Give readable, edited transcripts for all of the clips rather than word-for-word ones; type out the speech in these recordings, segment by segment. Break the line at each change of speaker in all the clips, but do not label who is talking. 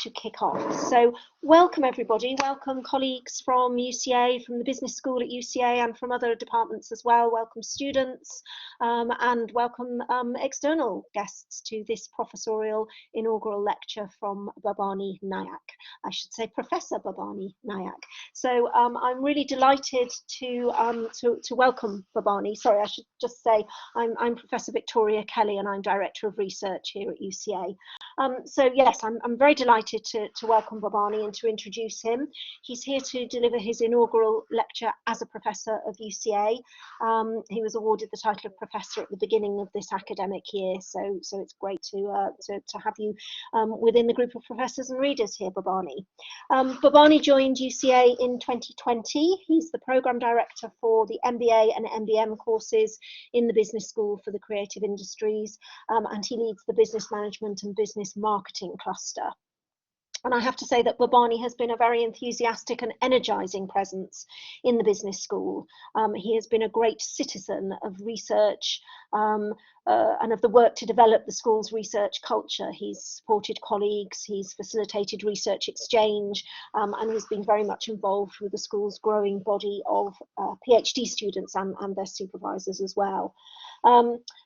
to kick off. So welcome everybody, welcome colleagues from UCA, from the business school at UCA and from other departments as well, welcome students and welcome external guests to this professorial inaugural lecture from Bhabani Nayak. I should say Professor Bhabani Nayak. So I'm really delighted to welcome Bhabani. Sorry, I should just say I'm Professor Victoria Kelley and I'm Director of Research here at UCA. So yes, I'm very delighted to welcome Bhabani and to introduce him. He's here to deliver his inaugural lecture as a professor of UCA. He was awarded the title of professor at the beginning of this academic year, so it's great to have you within the group of professors and readers here, Bhabani. Bhabani joined UCA in 2020. He's the program director for the MBA and MBM courses in the business school for the creative industries, and he leads the business management and business marketing cluster. And I have to say that Bhabani has been a very enthusiastic and energising presence in the business school. He has been a great citizen of research and of the work to develop the school's research culture. He's supported colleagues, he's facilitated research exchange, and he's been very much involved with the school's growing body of PhD students and their supervisors as well.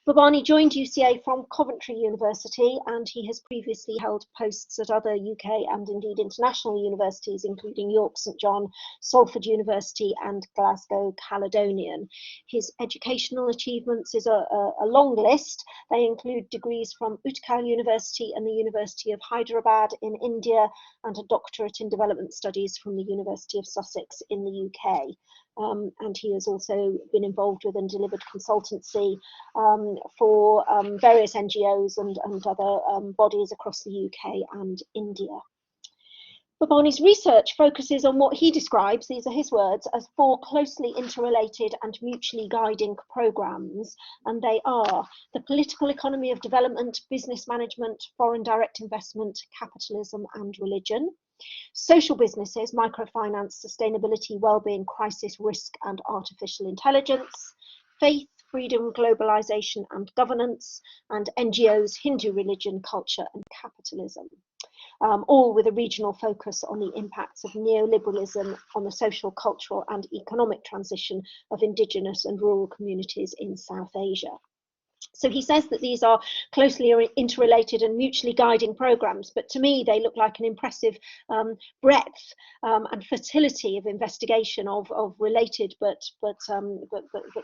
Bhabani joined UCA from Coventry University, and he has previously held posts at other UK and indeed international universities, including York St John, Salford University and Glasgow Caledonian. His educational achievements is a long list. They include degrees from Utkal University and the University of Hyderabad in India, and a doctorate in development studies from the University of Sussex in the UK. And he has also been involved with and delivered consultancy for various NGOs and other bodies across the UK and India. Bhabani's research focuses on what he describes, these are his words, as 4 closely interrelated and mutually guiding programmes, and they are the political economy of development, business management, foreign direct investment, capitalism and religion; social businesses, microfinance, sustainability, wellbeing, crisis, risk and artificial intelligence; faith, freedom, globalisation and governance; and NGOs, Hindu religion, culture and capitalism. All with a regional focus on the impacts of neoliberalism on the social, cultural and economic transition of indigenous and rural communities in South Asia. So he says that these are closely interrelated and mutually guiding programmes, but to me they look like an impressive breadth and fertility of investigation of related but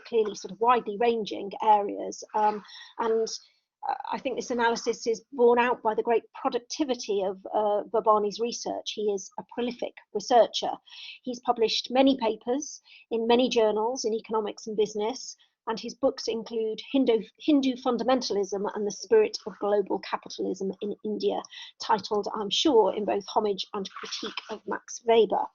clearly sort of widely ranging areas. And I think this analysis is borne out by the great productivity of Bhabani's research. He is a prolific researcher. He's published many papers in many journals in economics and business, and his books include Hindu Fundamentalism and the Spirit of Global Capitalism in India, titled, I'm sure, in both homage and critique of Max Weber.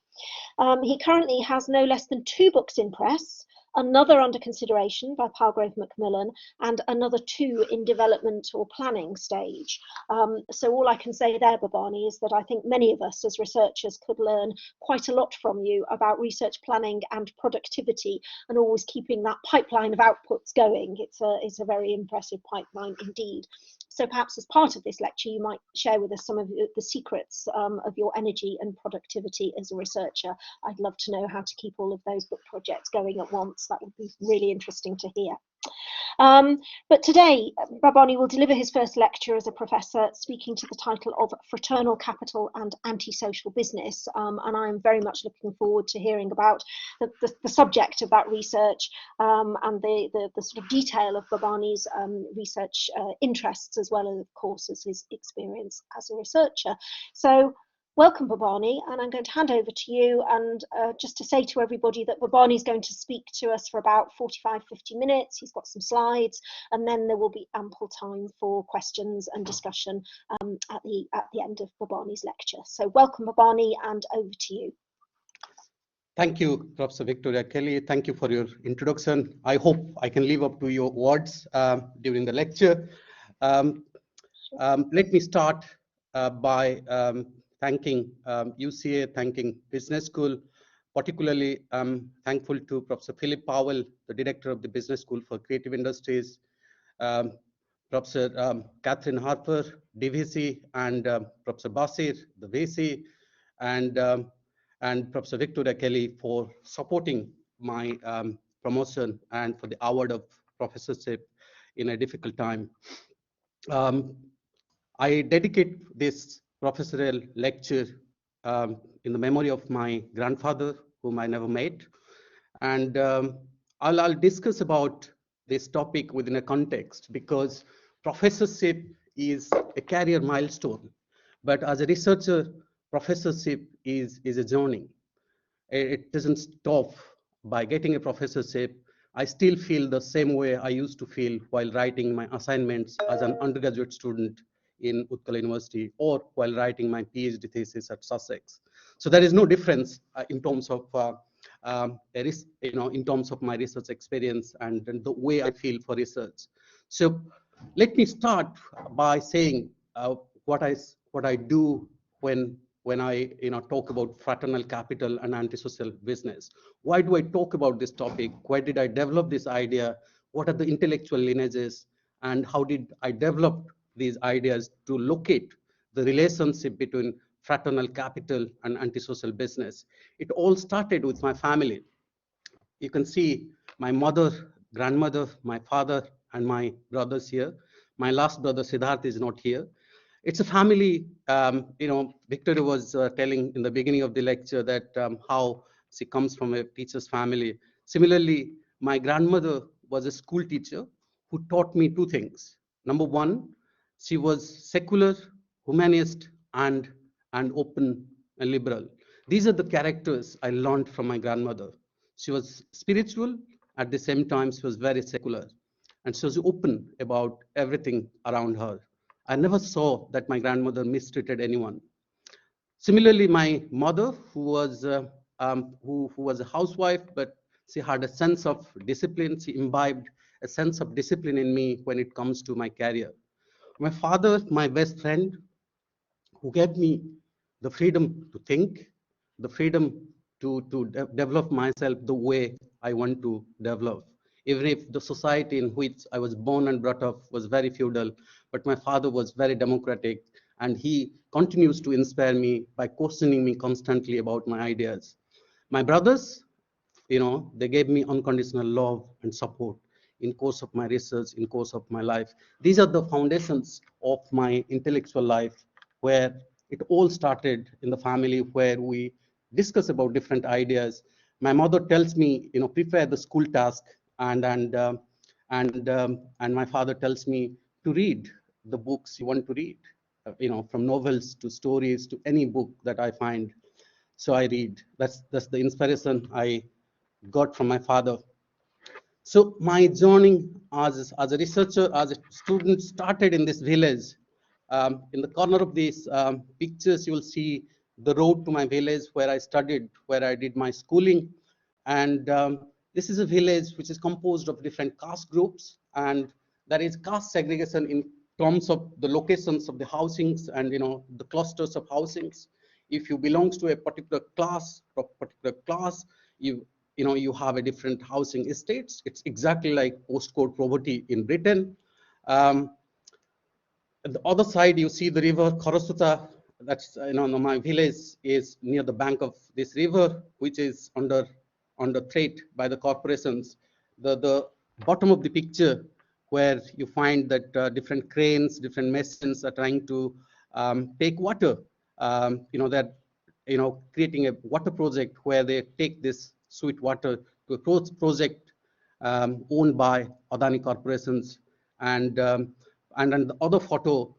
He currently has no less than 2 books in press, another under consideration by Palgrave Macmillan, and another 2 in development or planning stage. So all I can say there, Bhabani, is that I think many of us as researchers could learn quite a lot from you about research planning and productivity, and always keeping that pipeline of outputs going. It's a very impressive pipeline indeed. So perhaps as part of this lecture, you might share with us some of the secrets of your energy and productivity as a researcher. I'd love to know how to keep all of those book projects going at once. That would be really interesting to hear. But today, Bhabani will deliver his first lecture as a professor, speaking to the title of Fraternal Capital and Antisocial Business. And I'm very much looking forward to hearing about the subject of that research and the sort of detail of Bhabani's research interests, as well as, of course, as his experience as a researcher. So welcome, Bhabani, and I'm going to hand over to you, and just to say to everybody that Bhabani is going to speak to us for about 45-50 minutes. He's got some slides, and then there will be ample time for questions and discussion at the end of Bhabani's lecture. So welcome, Bhabani, and over to you.
Thank you, Professor Victoria Kelley. Thank you for your introduction. I hope I can live up to your words during the lecture. Let me start by thanking UCA, thanking Business School. Particularly, I'm thankful to Professor Philip Powell, the Director of the Business School for Creative Industries, Professor Catherine Harper, DVC, and Professor Basir, the VC, and, and Professor Victoria Kelley for supporting my promotion and for the award of professorship in a difficult time. Um, I dedicate this professorial lecture in the memory of my grandfather, whom I never met. And I'll discuss about this topic within a context because professorship is a career milestone. But as a researcher, professorship is a journey. It doesn't stop by getting a professorship. I still feel the same way I used to feel while writing my assignments as an undergraduate student in Utkal University or while writing my PhD thesis at Sussex. So there is no difference in terms of in terms of my research experience and the way I feel for research. So let me start by saying what I do when I talk about fraternal capital and antisocial business. Why do I talk about this topic? Why did I develop this idea? What are the intellectual lineages? And how did I develop these ideas to locate the relationship between fraternal capital and antisocial business? It all started with my family. You can see my mother, grandmother, my father, and my brothers here. My last brother, Siddharth, is not here. It's a family, Victoria was telling in the beginning of the lecture that how she comes from a teacher's family. Similarly, my grandmother was a school teacher who taught me two things. Number one, she was secular, humanist, and open and liberal. These are the characters I learned from my grandmother. She was spiritual, at the same time, she was very secular. And she was open about everything around her. I never saw that my grandmother mistreated anyone. Similarly, my mother, who was a housewife, but she had a sense of discipline. She imbibed a sense of discipline in me when it comes to my career. My father, my best friend, who gave me the freedom to think, the freedom to develop myself the way I want to develop. Even if the society in which I was born and brought up was very feudal, but my father was very democratic, and he continues to inspire me by questioning me constantly about my ideas. My brothers, they gave me unconditional love and support in course of my research, in course of my life. These are the foundations of my intellectual life, where it all started in the family, where we discuss about different ideas. My mother tells me, prepare the school task, and my father tells me to read the books you want to read, from novels to stories to any book that I find. So I read. That's the inspiration I got from my father. So my journey as a researcher, as a student, started in this village. In the corner of these pictures, you will see the road to my village where I studied, where I did my schooling. And this is a village which is composed of different caste groups, and there is caste segregation in terms of the locations of the housings and the clusters of housings. If you belongs to a particular class, you have a different housing estates. It's exactly like postcode poverty in Britain. Um, at the other side, you see the river Kharasuta. That's my village is near the bank of this river, which is under threat by the corporations. The bottom of the picture, where you find that different cranes, different machines are trying to take water. That creating a water project where they take this sweet water to a project owned by Adani corporations. And then the other photo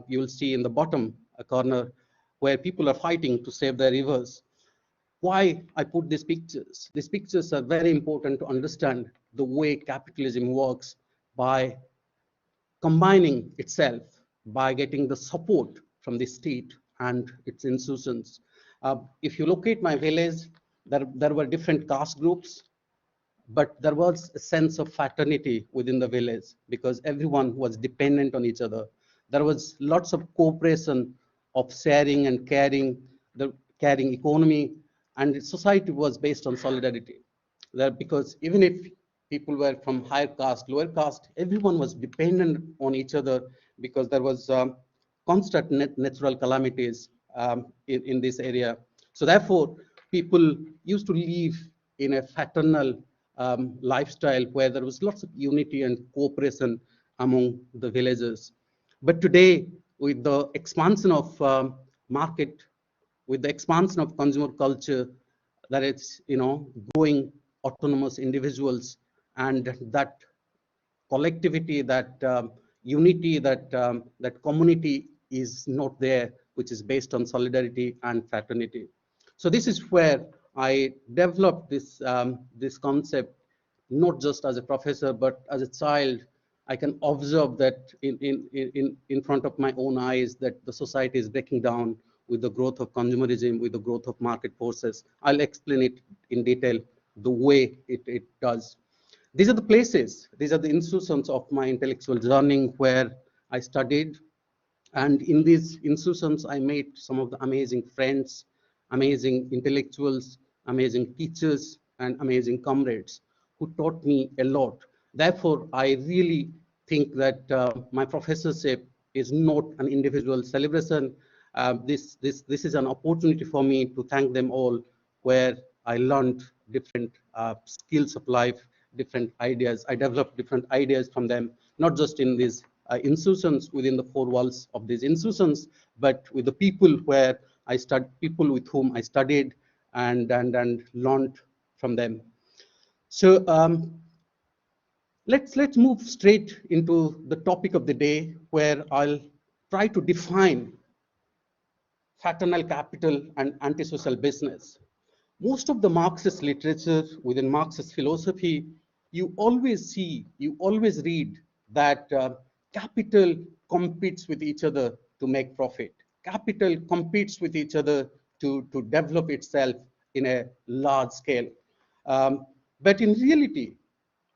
you will see in the bottom corner, where people are fighting to save their rivers. Why I put these pictures? These pictures are very important to understand the way capitalism works by combining itself, by getting the support from the state and its institutions. If you locate my village, there were different caste groups, but there was a sense of fraternity within the village because everyone was dependent on each other. There was lots of cooperation, of sharing and caring, the caring economy, and society was based on solidarity. That because even if people were from higher caste, lower caste, everyone was dependent on each other because there was constant natural calamities in this area. So therefore, people used to live in a fraternal lifestyle where there was lots of unity and cooperation among the villagers. But today, with the expansion of market, with the expansion of consumer culture, that it's growing autonomous individuals, and that collectivity, that unity, that community is not there, which is based on solidarity and fraternity. So this is where I developed this concept, not just as a professor, but as a child. I can observe that in front of my own eyes that the society is breaking down with the growth of consumerism, with the growth of market forces. I'll explain it in detail the way it does. These are the places, these are the institutions of my intellectual journey where I studied. And in these institutions, I made some of the amazing friends, amazing intellectuals, amazing teachers, and amazing comrades who taught me a lot. Therefore, I really think that my professorship is not an individual celebration. This is an opportunity for me to thank them all, where I learned different skills of life, different ideas. I developed different ideas from them, not just in these institutions within the four walls of these institutions, but with the people where I studied, people with whom I studied and learned from them. So let's move straight into the topic of the day, where I'll try to define fraternal capital and antisocial business. Most of the Marxist literature within Marxist philosophy, you always see, you always read that capital competes with each other to make profit. Capital competes with each other to develop itself in a large scale. But in reality,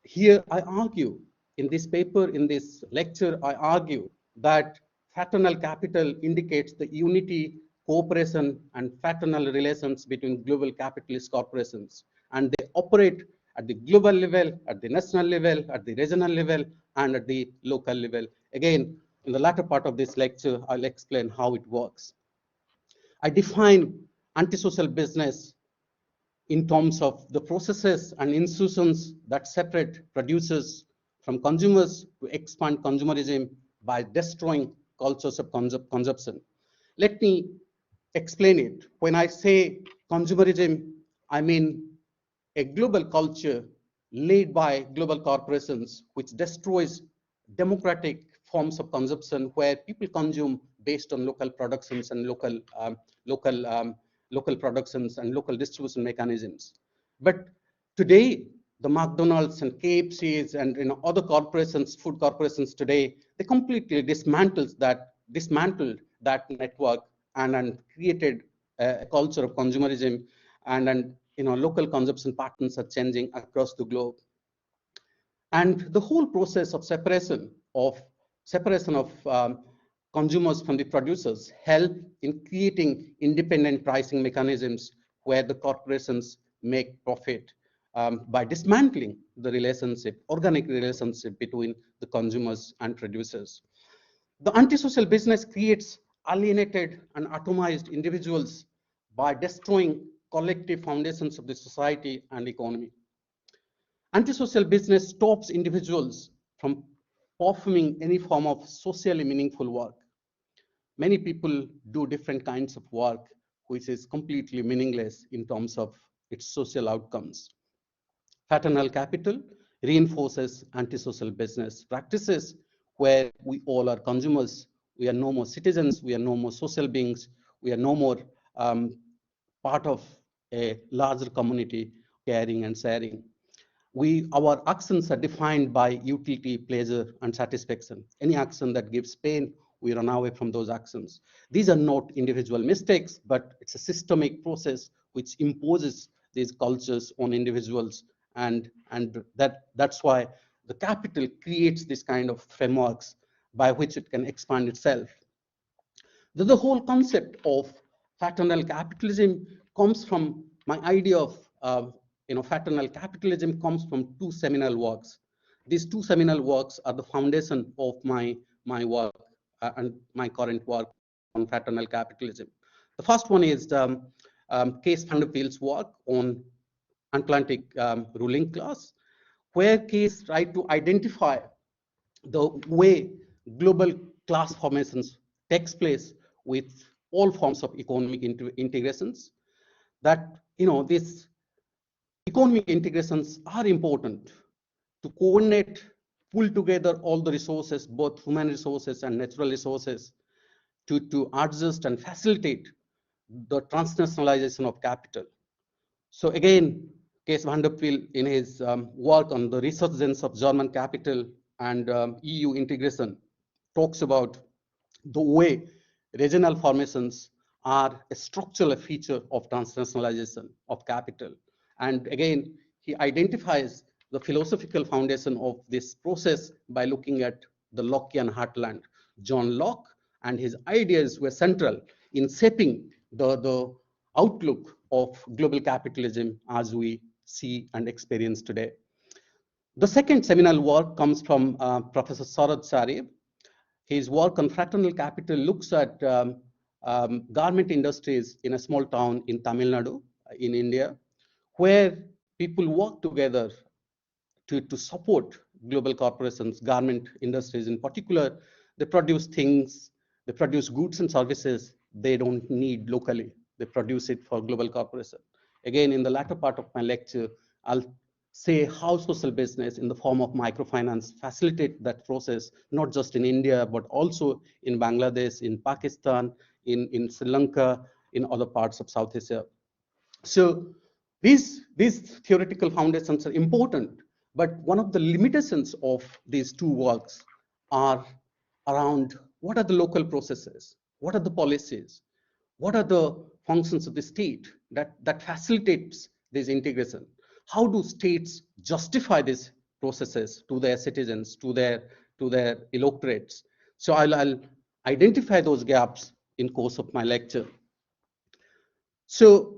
here I argue, in this paper, in this lecture, I argue that fraternal capital indicates the unity, cooperation, and fraternal relations between global capitalist corporations. And they operate at the global level, at the national level, at the regional level, and at the local level. Again, in the latter part of this lecture, I'll explain how it works. I define antisocial business in terms of the processes and institutions that separate producers from consumers to expand consumerism by destroying cultures of consumption. Let me explain it. When I say consumerism, I mean a global culture led by global corporations which destroys democratic forms of consumption, where people consume based on local productions and local local productions and local distribution mechanisms. But today, the McDonald's and KFCs and other corporations, food corporations today, they completely dismantled that network and created a culture of consumerism, and local consumption patterns are changing across the globe. And the whole process of separation of consumers from the producers help in creating independent pricing mechanisms where the corporations make profit by dismantling the relationship, organic relationship between the consumers and producers. The antisocial business creates alienated and atomized individuals by destroying collective foundations of the society and economy. Antisocial business stops individuals from performing any form of socially meaningful work. Many people do different kinds of work which is completely meaningless in terms of its social outcomes. Fraternal capital reinforces antisocial business practices where we all are consumers. We are no more citizens. We are no more social beings. We are no more part of a larger community, caring and sharing. Our actions are defined by utility, pleasure, and satisfaction. Any action that gives pain, we run away from those actions. These are not individual mistakes, but it's a systemic process which imposes these cultures on individuals, and that's why the capital creates this kind of frameworks by which it can expand itself. The whole concept of fraternal capitalism comes from my idea of fraternal capitalism comes from two seminal works. These two seminal works are the foundation of my work and my current work on fraternal capitalism. The first one is Case Vanderbilt's work on Atlantic ruling class, where Case tried to identify the way global class formations takes place with all forms of economic integrations. That these economic integrations are important to coordinate, pull together all the resources, both human resources and natural resources, to adjust and facilitate the transnationalization of capital. So again, Case Vanderbilt, in his work on the resurgence of German capital and EU integration, talks about the way regional formations are a structural feature of transnationalization of capital. And again, he identifies the philosophical foundation of this process by looking at the Lockean heartland. John Locke and his ideas were central in shaping the outlook of global capitalism as we see and experience today. The second seminal work comes from Professor Sarad Sarib. His work on fraternal capital looks at garment industries in a small town in Tamil Nadu, in India, where people work together to support global corporations, garment industries in particular. They produce things, they produce goods and services they don't need locally. They produce it for global corporation. Again, in the latter part of my lecture, I'll say how social business in the form of microfinance facilitate that process, not just in India, but also in Bangladesh, in Pakistan, in Sri Lanka, in other parts of South Asia. So these theoretical foundations are important, but one of the limitations of these two works are around what are the local processes, what are the policies, what are the functions of the state that facilitates this integration? How do states justify these processes to their citizens, to their electorates? So I'll identify those gaps in course of my lecture. So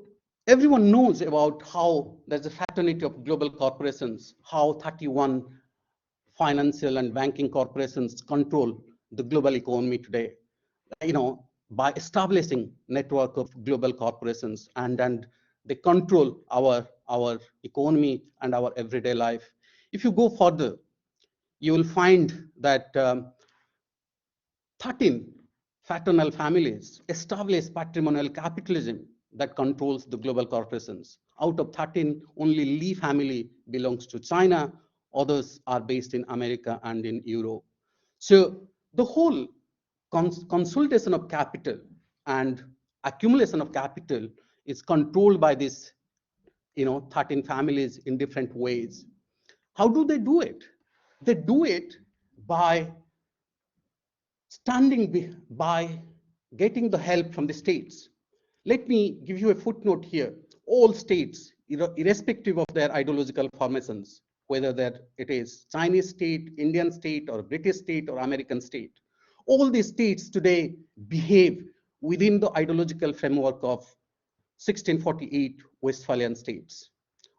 everyone knows about how there's a fraternity of global corporations, how 31 financial and banking corporations control the global economy today, by establishing network of global corporations, and they control our economy and our everyday life. If you go further, you will find that 13 fraternal families establish patrimonial capitalism that controls the global corporations. Out of 13, only Lee family belongs to China. Others are based in America and in Europe. So the whole consolidation of capital and accumulation of capital is controlled by this 13 families in different ways. How do they do it? They do it by by getting the help from the states. Let me give you a footnote here. All states, irrespective of their ideological formations, whether that it is Chinese state, Indian state, or British state, or American state, all these states today behave within the ideological framework of 1648 Westphalian states.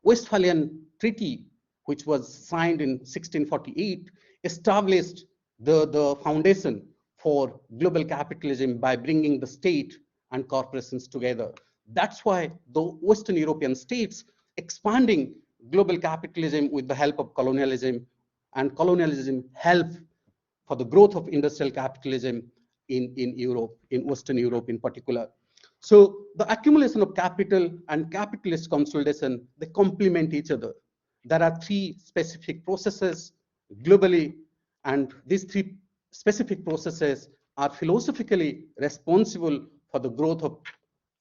Westphalian Treaty, which was signed in 1648, established the foundation for global capitalism by bringing the state and corporations together. That's why the Western European states expanding global capitalism with the help of colonialism, and colonialism helped for the growth of industrial capitalism in Europe, in Western Europe in particular. So the accumulation of capital and capitalist consolidation, they complement each other. There are three specific processes globally, and these three specific processes are philosophically responsible for the growth of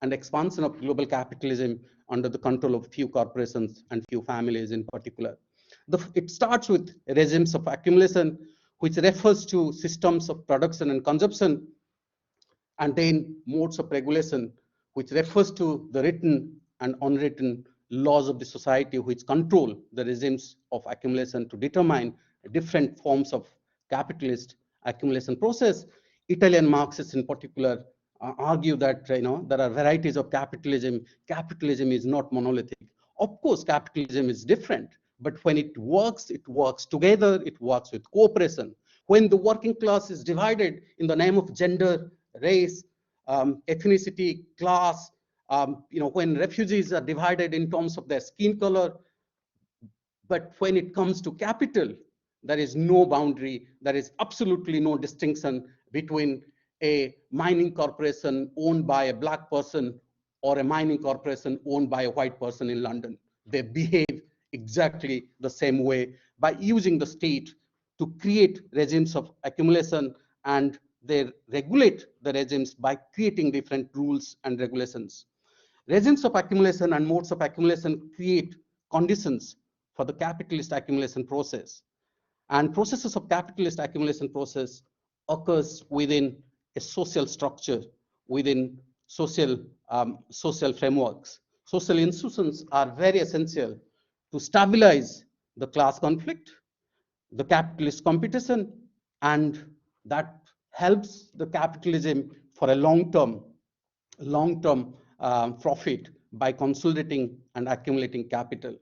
and expansion of global capitalism under the control of few corporations and few families in particular. It starts with regimes of accumulation, which refers to systems of production and consumption, and then modes of regulation, which refers to the written and unwritten laws of the society which control the regimes of accumulation to determine different forms of capitalist accumulation process. Italian Marxists in particular argue that there are varieties of capitalism. Capitalism is not monolithic. Of course, capitalism is different, but when it works together, it works with cooperation. When the working class is divided in the name of gender, race, ethnicity, class, when refugees are divided in terms of their skin color, but when it comes to capital, there is no boundary, there is absolutely no distinction between a mining corporation owned by a black person or a mining corporation owned by a white person in London. They behave exactly the same way by using the state to create regimes of accumulation, and they regulate the regimes by creating different rules and regulations. Regimes of accumulation and modes of accumulation create conditions for the capitalist accumulation process. And processes of capitalist accumulation process occurs within a social structure, within social frameworks. Social institutions are very essential to stabilize the class conflict, the capitalist competition, and that helps the capitalism for a long-term profit by consolidating and accumulating capital.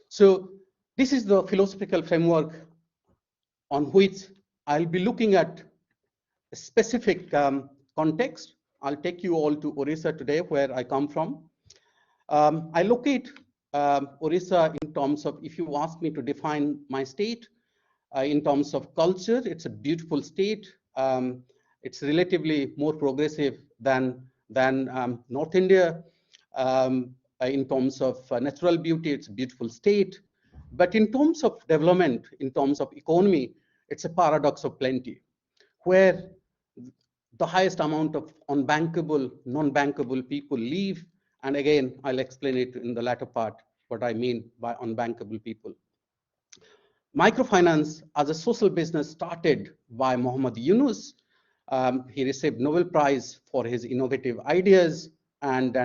So this is the philosophical framework on which I'll be looking at a specific context. I'll take you all to Orissa today, where I come from. I locate Orissa in terms of, if you ask me to define my state, in terms of culture, it's a beautiful state. It's relatively more progressive than North India. In terms of natural beauty, it's a beautiful state. But in terms of development, in terms of economy, it's a paradox of plenty, where the highest amount of unbankable, non-bankable people live. And again, I'll explain it in the latter part, what I mean by unbankable people. Microfinance as a social business started by Muhammad Yunus. He received Nobel Prize for his innovative ideas, and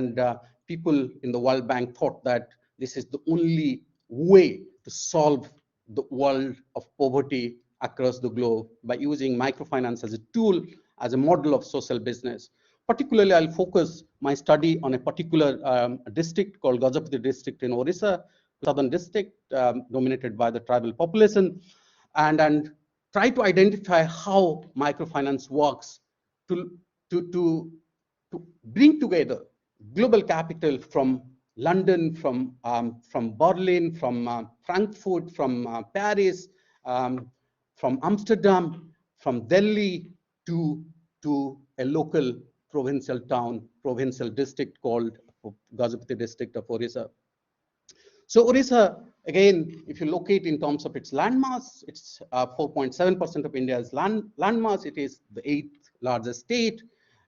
people in the World Bank thought that this is the only way to solve the world of poverty across the globe, by using microfinance as a tool, as a model of social business. Particularly, I'll focus my study on a particular district called Gajapati district in Orissa, southern district, dominated by the tribal population, and try to identify how microfinance works to, to bring together global capital from London, from Berlin, from Frankfurt, from Paris, from Amsterdam, from Delhi to a local provincial town, provincial district called Gajapati district of Orissa. So Orissa, again, if you locate in terms of its landmass, it's 4.7% of India's landmass. It is the 8th largest state.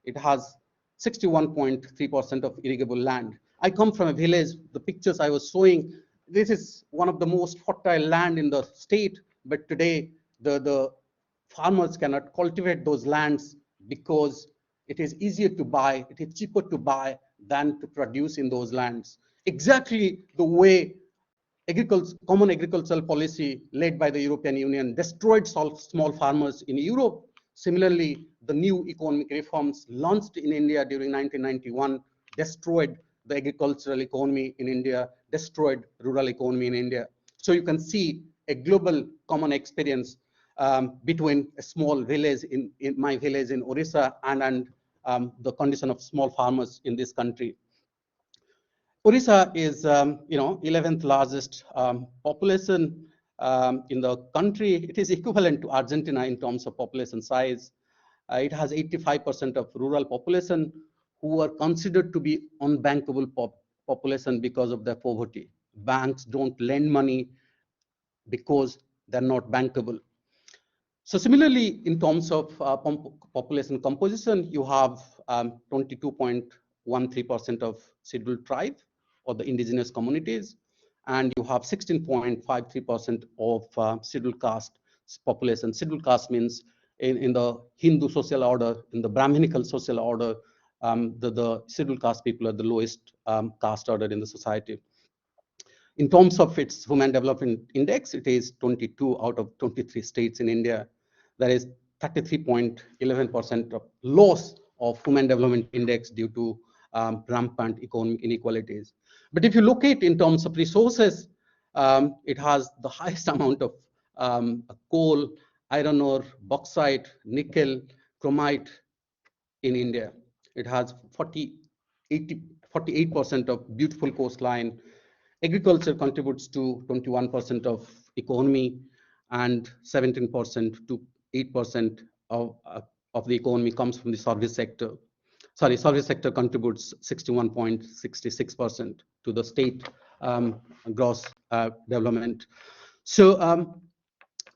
It has 61.3% of irrigable land. I come from a village. The pictures I was showing, this is one of the most fertile land in the state, but today the farmers cannot cultivate those lands because it is easier to buy, it is cheaper to buy than to produce in those lands. Exactly the way common agricultural policy led by the European Union destroyed small farmers in Europe. Similarly, the new economic reforms launched in India during 1991 destroyed the agricultural economy in India, destroyed rural economy in India. So you can see a global common experience between a small village in my village in Orissa and the condition of small farmers in this country. Orissa is, 11th largest population in the country. It is equivalent to Argentina in terms of population size. It has 85% of rural population who are considered to be unbankable population because of their poverty. Banks don't lend money because they're not bankable. So similarly, in terms of population composition, you have 22.13% of scheduled tribe or the indigenous communities, and you have 16.53% of scheduled caste population. Scheduled caste means in the Hindu social order, in the Brahminical social order, the scheduled caste people are the lowest caste order in the society. In terms of its Human Development Index, it is 22 out of 23 states in India. There is 33.11% of loss of Human Development Index due to rampant economic inequalities. But if you look at in terms of resources, it has the highest amount of coal, iron ore, bauxite, nickel, chromite in India. It has 48% of beautiful coastline. Agriculture contributes to 21% of economy, and 17% to 8% of the economy comes from the service sector. Sorry, service sector contributes 61.66% to the state gross development. So,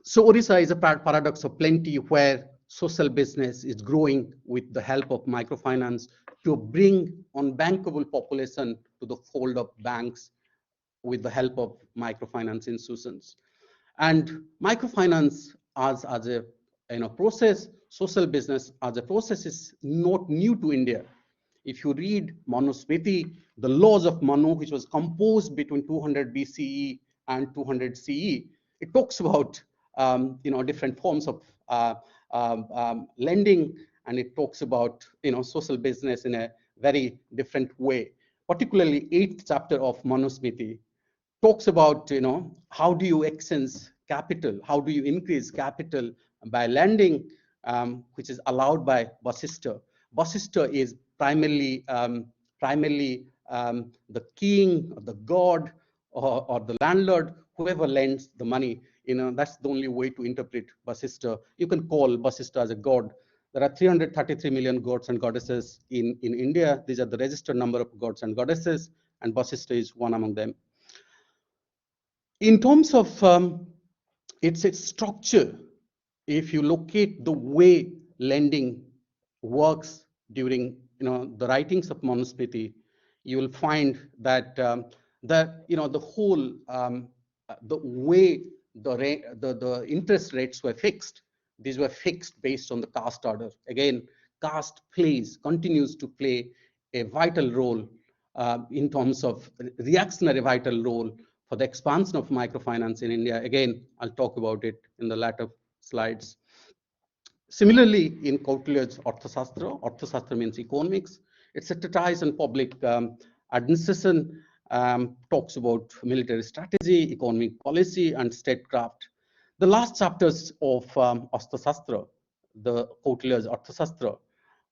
so Odisha is a paradox of plenty, where social business is growing with the help of microfinance to bring unbankable population to the fold of banks with the help of microfinance institutions. And microfinance as a process, social business as a process is not new to India. If you read Manusmriti, the laws of Manu, which was composed between 200 BCE and 200 CE, it talks about different forms of lending, and it talks about social business in a very different way. Particularly, 8th chapter of Manusmriti talks about how do you exchange capital, how do you increase capital by lending, which is allowed by Vasishtha. Vasishtha is primarily the king or the god, or the landlord, whoever lends the money. That's the only way to interpret Vasishtha. You can call Vasishtha as a god. There are 333 million gods and goddesses in India. These are the registered number of gods and goddesses, and Vasishtha is one among them. In terms of its structure, if you look at the way lending works during the writings of Manusmriti, you will find that the whole the way the interest rates were fixed. These were fixed based on the caste order. Again, caste continues to play a vital role in terms of reactionary vital role for the expansion of microfinance in India. Again, I'll talk about it in the latter slides. Similarly, in Kautilya's Arthashastra, Arthashastra means economics. It's a treatise on public administration, talks about military strategy, economic policy, and statecraft. The last chapters of Arthashastra, the Kautilya's Arthashastra,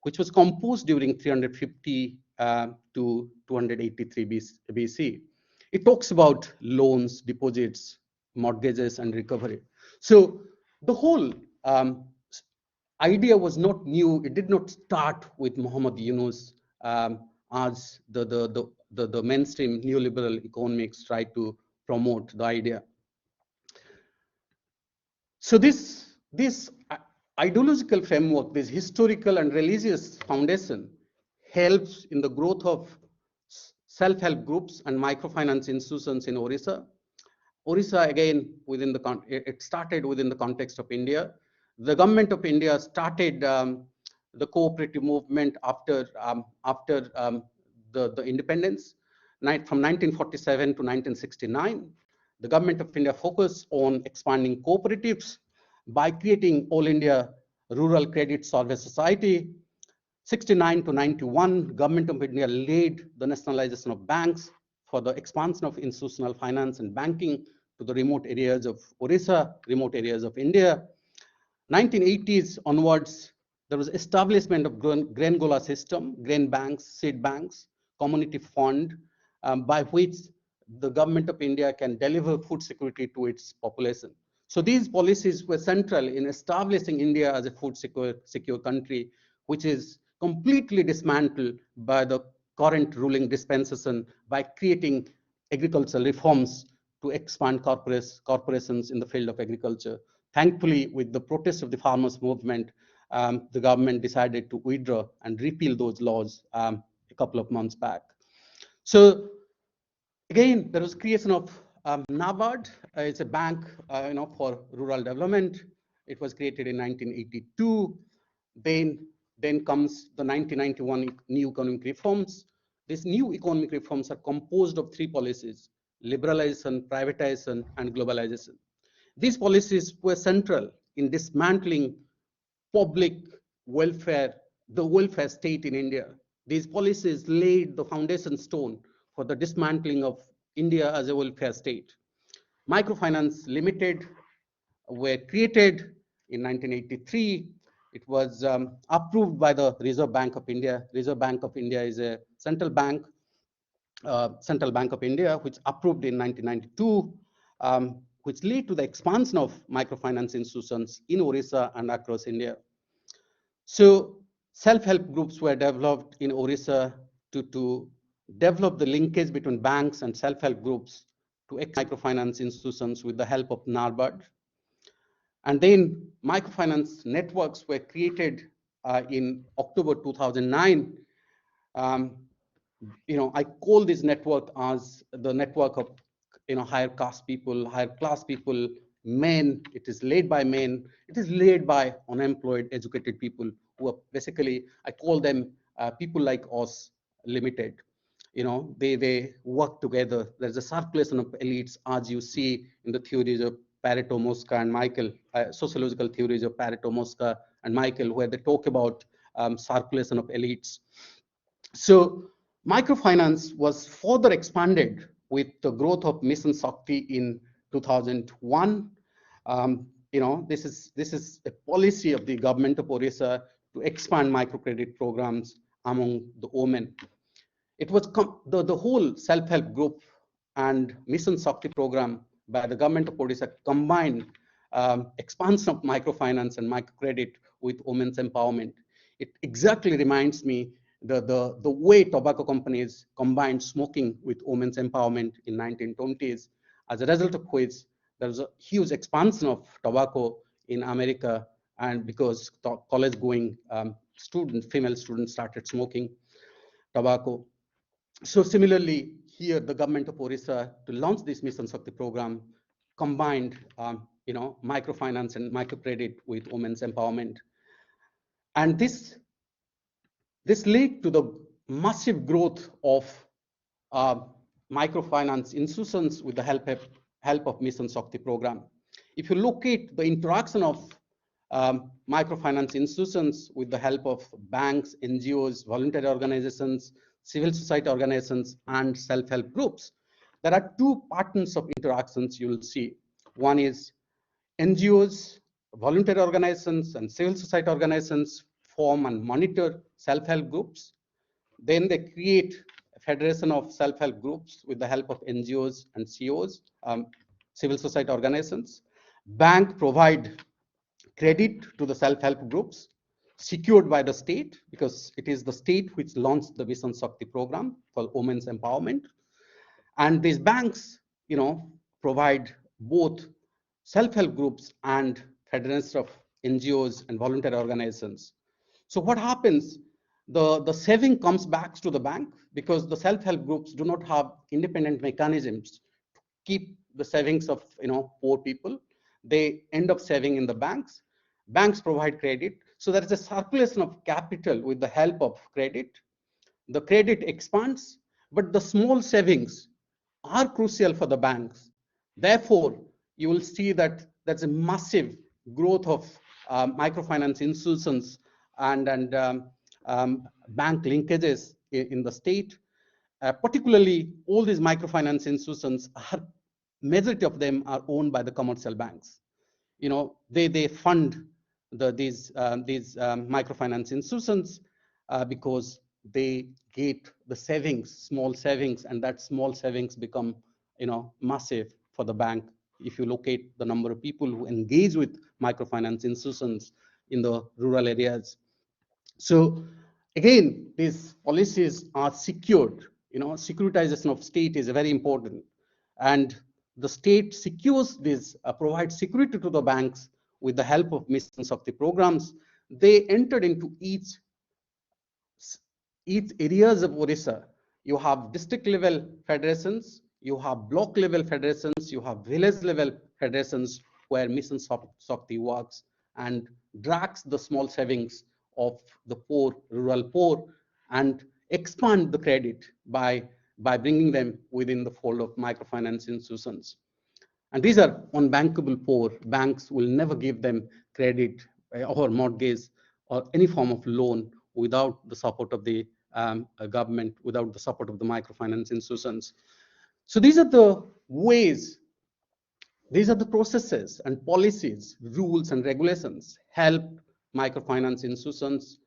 which was composed during 350 to 283 BC, it talks about loans, deposits, mortgages, and recovery. So the whole idea was not new. It did not start with Muhammad Yunus as the mainstream neoliberal economics tried to promote the idea. So this ideological framework, this historical and religious foundation, helps in the growth of self-help groups and microfinance institutions in Orissa. Orissa, again, it started within the context of India. The government of India started the cooperative movement after the independence, from 1947 to 1969. The government of India focused on expanding cooperatives by creating All India Rural Credit Service Society. 69 to 91, government of India led the nationalization of banks for the expansion of institutional finance and banking to the remote areas of Orissa, remote areas of India. 1980s onwards, there was establishment of grain-gola system, grain banks, seed banks, community fund, by which the government of India can deliver food security to its population. So these policies were central in establishing India as a food secure country, which is completely dismantled by the current ruling dispensation by creating agricultural reforms to expand corporations in the field of agriculture. Thankfully, with the protest of the farmers' movement, the government decided to withdraw and repeal those laws a couple of months back. So again, there was creation of NABARD. It's a bank for rural development. It was created in 1982. Then comes the 1991 new economic reforms. These new economic reforms are composed of three policies: liberalization, privatization, and globalization. These policies were central in dismantling public welfare, the welfare state in India. These policies laid the foundation stone for the dismantling of India as a welfare state. Microfinance Limited were created in 1983. It was approved by the Reserve Bank of India. Reserve Bank of India is a Central Bank of India, which approved in 1992, which led to the expansion of microfinance institutions in Orissa and across India. So self-help groups were developed in Orissa to develop the linkage between banks and self-help groups to microfinance institutions with the help of NARBAD. And then microfinance networks were created in October 2009. Um, I call this network as the network of, higher caste people, higher class people, men. It is led by men. It is led by unemployed, educated people who are basically, I call them people like us, limited. They work together. There's a circulation of elites, as you see in the theories of Pareto, Mosca, and Michael, sociological theories of Pareto, Mosca, and Michael, where they talk about circulation of elites. So microfinance was further expanded with the growth of Mission Shakti in 2001. This is a policy of the government of Orissa to expand microcredit programs among the women. It was the whole self-help group and Mission Shakti program by the government of Odisha combined expansion of microfinance and microcredit with women's empowerment. It exactly reminds me the way tobacco companies combined smoking with women's empowerment in 1920s, as a result of which there was a huge expansion of tobacco in America, and because college-going female students started smoking tobacco. So similarly, here the government of Orissa to launch this Mission Shakti program combined, microfinance and microcredit with women's empowerment, and this led to the massive growth of uh, microfinance institutions with the help of Mission Shakti program. If you look at the interaction of microfinance institutions with the help of banks, NGOs, voluntary organizations, civil society organizations, and self-help groups, there are two patterns of interactions you will see. One is NGOs, voluntary organizations, and civil society organizations form and monitor self-help groups. Then they create a federation of self-help groups with the help of NGOs and COs, civil society organizations. Bank provide credit to the self-help groups secured by the state, because it is the state which launched the Mission Shakti program for women's empowerment. And these banks, provide both self-help groups and federations of NGOs and voluntary organizations. So what happens? The saving comes back to the bank because the self-help groups do not have independent mechanisms to keep the savings of poor people. They end up saving in the banks. Banks provide credit. So there is a circulation of capital with the help of credit. The credit expands, but the small savings are crucial for the banks. Therefore, you will see that there's a massive growth of microfinance institutions and bank linkages in the state. Particularly, all these microfinance institutions majority of them are owned by the commercial banks. They fund these microfinance institutions because they get the savings, small savings, and that small savings become massive for the bank. If you locate the number of people who engage with microfinance institutions in the rural areas. So again, these policies are secured. Securitization of state is very important, and the state secures this, provides security to the banks with the help of Mission Shakti programs. They entered into each areas of Orissa. You have district level federations, you have block level federations, you have village level federations where Mission Shakti works and drags the small savings of the poor, rural poor, and expand the credit by bringing them within the fold of microfinance institutions. And these are unbankable poor. Banks will never give them credit or mortgage or any form of loan without the support of the a government, without the support of the microfinance institutions. So these are the ways, these are the processes and policies, rules and regulations help microfinance institutions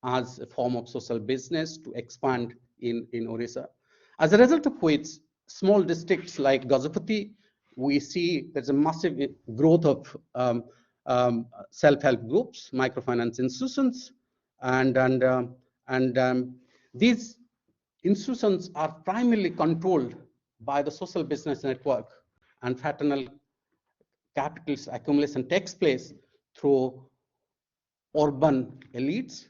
as a form of social business to expand in Orissa. As a result of which, small districts like Gajapati, we see there's a massive growth of self-help groups, microfinance institutions, and these institutions are primarily controlled by the social business network, and fraternal capital's accumulation takes place through urban elites,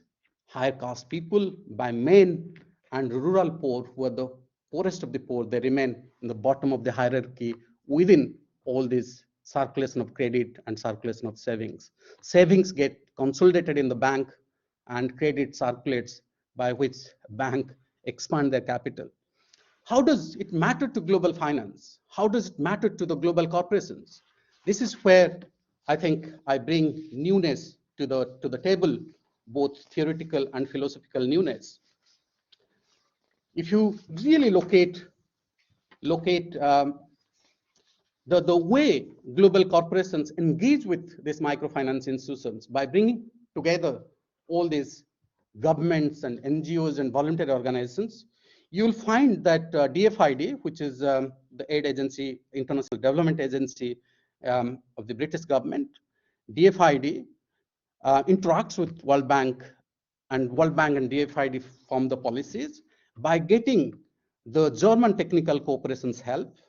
higher caste people, by men, and rural poor, who are the poorest of the poor. They remain in the bottom of the hierarchy within all this circulation of credit and circulation of savings. Savings get consolidated in the bank, and credit circulates, by which bank expand their capital. How does it matter to global finance? How does it matter to the global corporations? This is where I think I bring newness to the table, both theoretical and philosophical newness. If you really locate the way global corporations engage with these microfinance institutions by bringing together all these governments and NGOs and voluntary organizations, you'll find that DFID, which is the aid agency, International Development Agency of the British government, DFID interacts with World Bank, and World Bank and DFID form the policies by getting the German technical cooperation's help.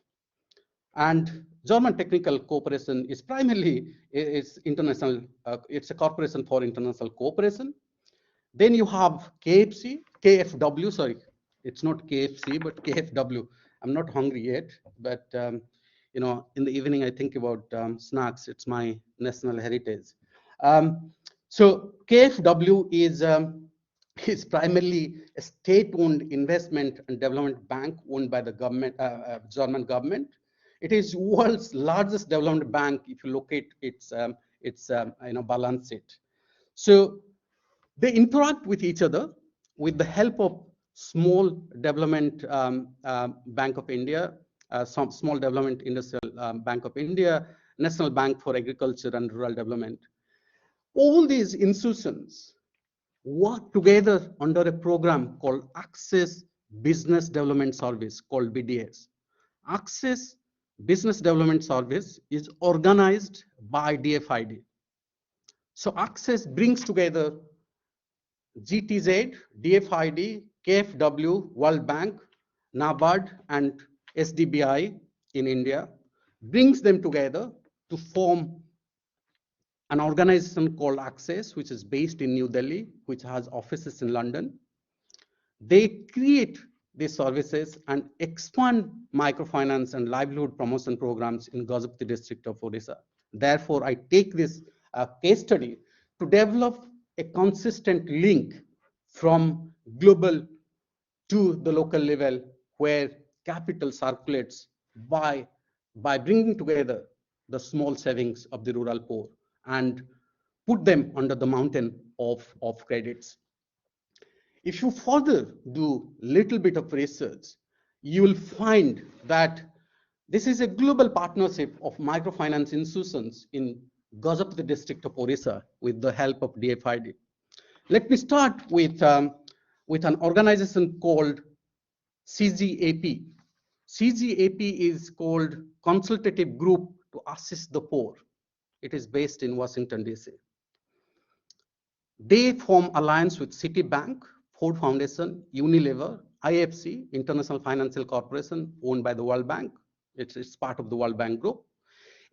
And German technical cooperation is primarily is international. It's a corporation for international cooperation. Then you have KFW. Sorry, it's not KFC, but KFW. I'm not hungry yet, but in the evening I think about snacks. It's my national heritage. So KFW is primarily a state-owned investment and development bank owned by the government, German government. It is world's largest development bank if you look at its balance sheet. So they interact with each other with the help of small development Bank of India, some small development industrial Bank of India, National Bank for Agriculture and Rural Development. All these institutions work together under a program called Access Business Development Service, called BDS. Access Business Development Service is organized by DFID. So Access brings together GTZ, DFID, KFW, World Bank, NABARD, and SDBI in India, brings them together to form an organization called Access, which is based in New Delhi, which has offices in London. They create these services and expand microfinance and livelihood promotion programs in Gajapati district of Odisha. Therefore, I take this case study to develop a consistent link from global to the local level, where capital circulates by bringing together the small savings of the rural poor and put them under the mountain of credits. If you further do little bit of research, you will find that this is a global partnership of microfinance institutions in Gajapati district of Orissa with the help of DFID. Let me start with an organization called CGAP. CGAP is called Consultative Group to Assist the Poor. It is based in Washington, DC. They form alliance with Citibank, Ford Foundation, Unilever, IFC, International Financial Corporation, owned by the World Bank. It's part of the World Bank Group.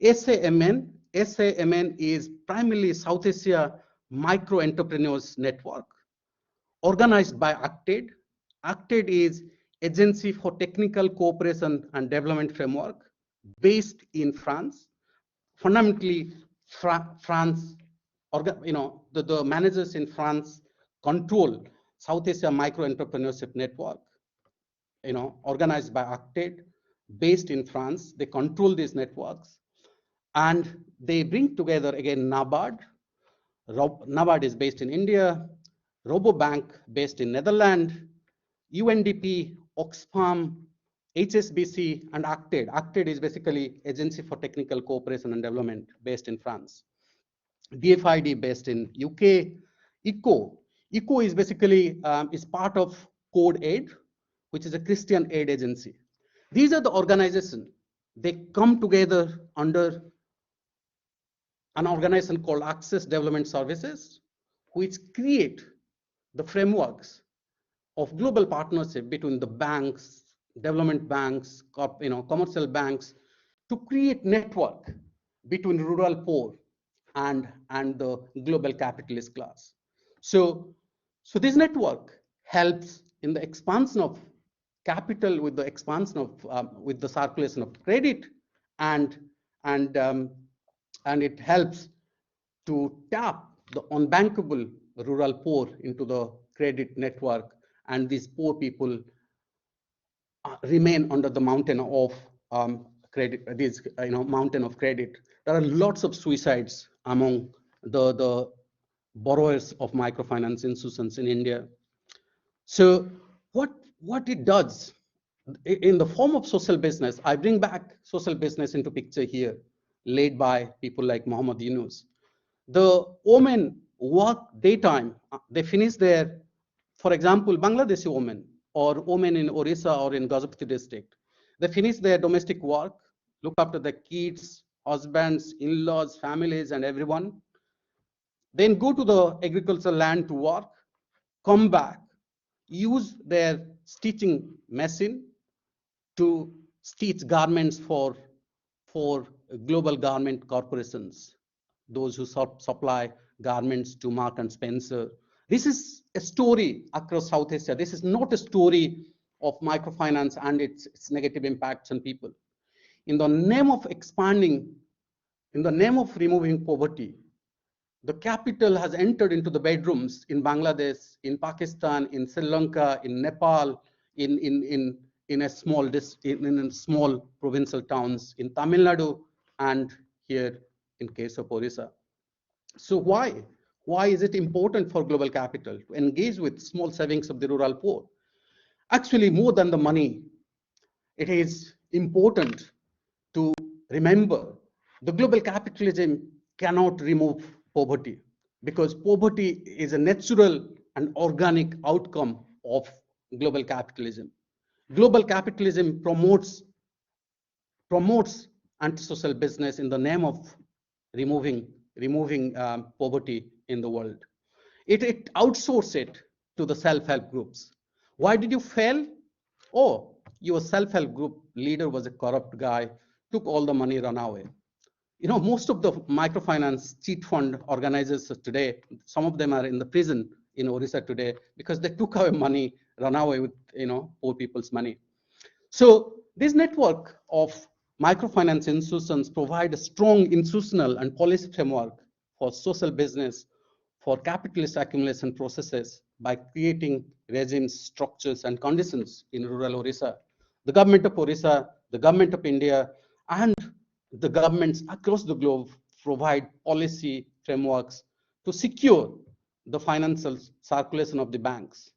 SAMN is primarily South Asia Micro Entrepreneurs Network, organized by ACTED. ACTED is Agency for Technical Cooperation and Development Framework, based in France. Fundamentally, France, the managers in France control South Asia Micro Entrepreneurship Network, organized by ACTED, based in France. They control these networks, and they bring together again NABARD. NABARD is based in India, Robobank based in Netherlands, UNDP, Oxfam, HSBC, and ACTED. ACTED is basically Agency for Technical Cooperation and Development based in France. DFID based in UK. ECO. ECO is basically is part of Code Aid, which is a Christian aid agency. These are the organizations. They come together under an organization called Access Development Services, which create the frameworks of global partnership between the banks, development banks, commercial banks, to create network between rural poor and the global capitalist class. So this network helps in the expansion of capital with the expansion of with the circulation of credit, and and um, and it helps to tap the unbankable rural poor into the credit network, and these poor people remain under the mountain of credit, this mountain of credit. There are lots of suicides among the borrowers of microfinance institutions in India. So what it does in the form of social business, I bring back social business into picture here, led by people like Muhammad Yunus. The women work daytime. They finish their, for example, Bangladeshi women or women in Orissa or in Gajapati district. They finish their domestic work, look after the kids, husbands, in-laws, families, and everyone. Then go to the agricultural land to work, come back, use their stitching machine to stitch garments for global garment corporations, those who supply garments to Mark and Spencer. This is a story across South Asia. This is not a story of microfinance and its negative impacts on people. In the name of expanding, in the name of removing poverty, the capital has entered into the bedrooms in Bangladesh, in Pakistan, in Sri Lanka, in Nepal, in a small in small provincial towns in Tamil Nadu, and here in case of Orissa. So why is it important for global capital to engage with small savings of the rural poor? Actually, more than the money, it is important to remember the global capitalism cannot remove poverty, because poverty is a natural and organic outcome of global capitalism. Global capitalism promotes anti-social business in the name of removing poverty in the world. It outsources it to the self-help groups. Why did you fail? Oh, your self-help group leader was a corrupt guy, took all the money, ran away. Most of the microfinance cheat fund organizers today, some of them are in the prison in Orissa today because they took away money, ran away with poor people's money. So this network of microfinance institutions provide a strong institutional and policy framework for social business, for capitalist accumulation processes by creating regimes, structures, and conditions in rural Orissa. The government of Orissa, the government of India, and the governments across the globe provide policy frameworks to secure the financial circulation of the banks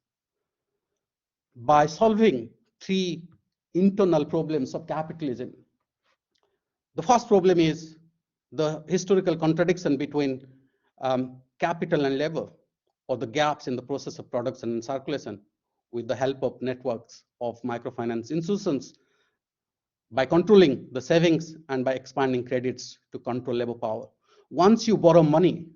by solving three internal problems of capitalism. The first problem is the historical contradiction between capital and labor, or the gaps in the process of production and circulation, with the help of networks of microfinance institutions, by controlling the savings and by expanding credits to control labor power. Once you borrow money,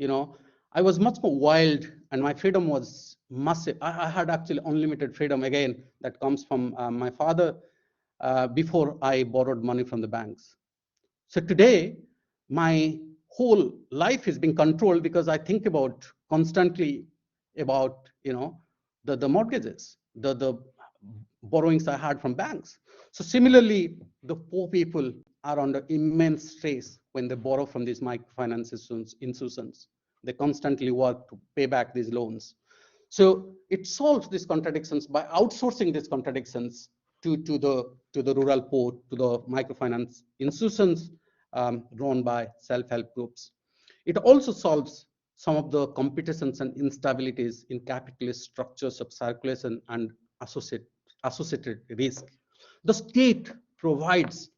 I was much more wild and my freedom was massive. I had actually unlimited freedom again that comes from my father before I borrowed money from the banks. So today, my whole life is being controlled because I think about constantly about the mortgages, the borrowings I had from banks. So similarly, the poor people are under immense stress when they borrow from these microfinance institutions. They constantly work to pay back these loans. So it solves these contradictions by outsourcing these contradictions to the rural poor, to the microfinance institutions run by self-help groups. It also solves some of the competitions and instabilities in capitalist structures of circulation and associated risk. The state provides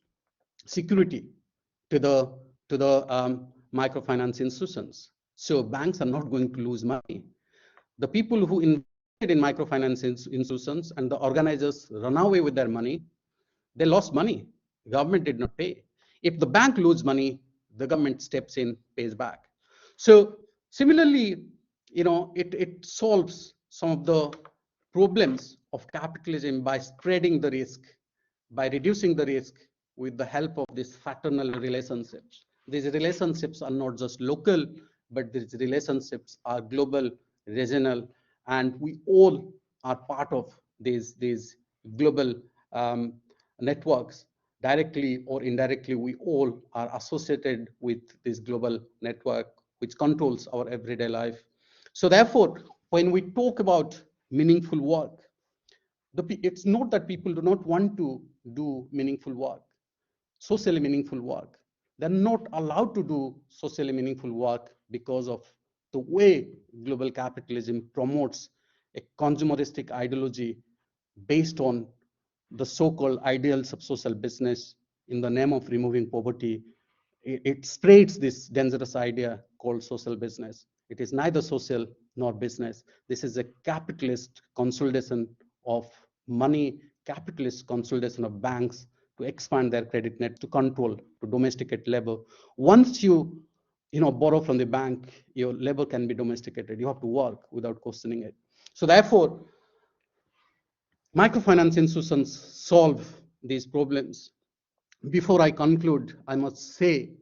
security to the microfinance institutions. So banks are not going to lose money. The people who invested in microfinance institutions and the organizers run away with their money, they lost money. Government did not pay. If the bank loses money, the government steps in, pays back. So similarly, it solves some of the problems of capitalism by spreading the risk, by reducing the risk with the help of these fraternal relationships. These relationships are not just local, but these relationships are global, regional, and we all are part of these global networks. Directly or indirectly, we all are associated with this global network which controls our everyday life. So therefore, when we talk about meaningful work, it's not that people do not want to do meaningful work, socially meaningful work. They're not allowed to do socially meaningful work because of the way global capitalism promotes a consumeristic ideology based on the so-called ideals of social business in the name of removing poverty. It spreads this dangerous idea called social business. It is neither social nor business. This is a capitalist consolidation of money, capitalist consolidation of banks to expand their credit net, to control, to domesticate labor. Once you borrow from the bank, your labor can be domesticated. You have to work without questioning it. So therefore, microfinance institutions solve these problems. Before I conclude, I must say